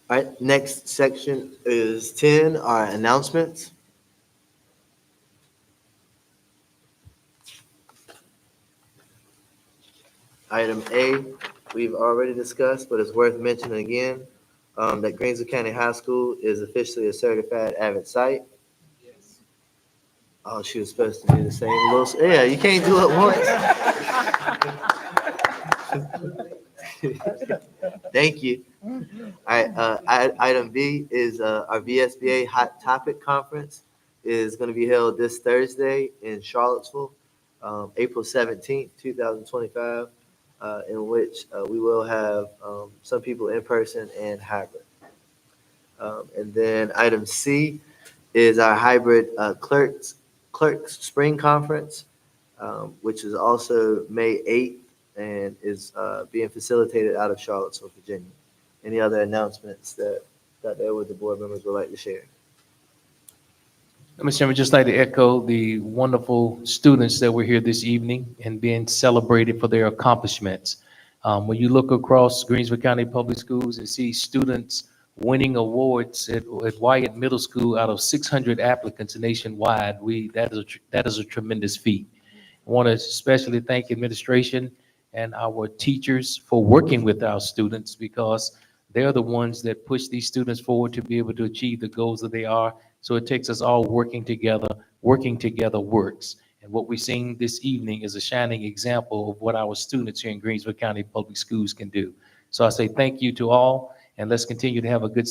All right, next section is 10, our announcements. Item A, we've already discussed, but it's worth mentioning again, that Greensville County High School is officially a certified Avid site. Oh, she was supposed to do the same little, yeah, you can't do it once. Thank you. All right, item B is, our VSBA Hot Topic Conference is gonna be held this Thursday in Charlottesville, April 17th, 2025, in which, we will have, some people in person and hybrid. And then item C is our hybrid, clerks spring conference, which is also May 8th and is, being facilitated out of Charlottesville, Virginia. Any other announcements that the board members would like to share? Mr. Chairman, just like to echo the wonderful students that were here this evening and being celebrated for their accomplishments. When you look across Greensville County Public Schools and see students winning awards at Wyatt Middle School out of 600 applicants nationwide, that is a tremendous feat. I want to especially thank administration and our teachers for working with our students, because they're the ones that push these students forward to be able to achieve the goals that they are. So it takes us all working together. Working together works. And what we're seeing this evening is a shining example of what our students here in Greensville County Public Schools can do. So I say thank you to all, and let's continue to have a good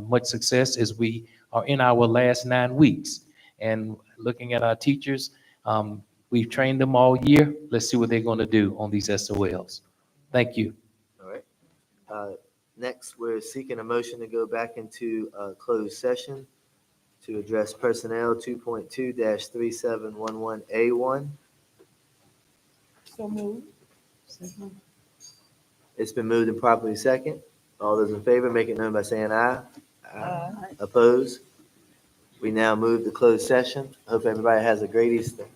much success as we are in our last 9 weeks. And looking at our teachers, we've trained them all year. Let's see what they're going to do on these SOLs. Thank you. All right. Next, we're seeking a motion to go back into, closed session to address personnel 2.2-3711A1. So moved. It's been moved and properly second. All those in favor, make it known by saying aye. Aye. Opposed? We now move to closed session. Hope everybody has a great Easter.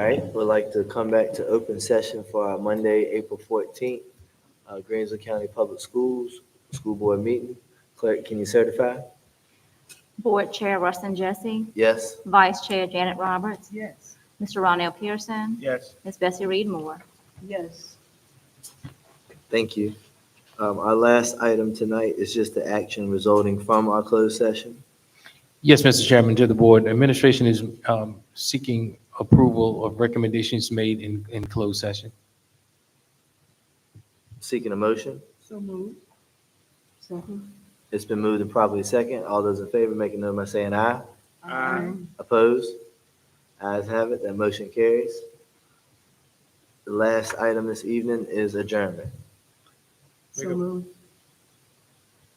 right, we'd like to come back to open session for our Monday, April 14th, Greensville County Public Schools, School Board meeting. Clerk, can you certify? Board Chair Rustin Jesse, Yes? Vice Chair Janet Roberts, Yes. Mr. Ronell Pearson, Yes. Ms. Bessie Reed Moore. Yes. Thank you. Our last item tonight is just the action resulting from our closed session. Yes, Mr. Chairman, to the board, administration is seeking approval of recommendations made in closed session. Seeking a motion. So moved. Second. It's been moved and properly second. All those in favor, make a note by saying aye. Aye. Opposed? Ayes have it, that motion carries. The last item this evening is adjournment. So moved.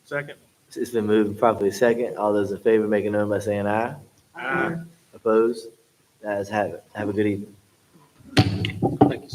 Second. It's been moved and properly second. All those in favor, make a note by saying aye. Aye. Opposed? Ayes have it. Have a good evening. Thank you, sir.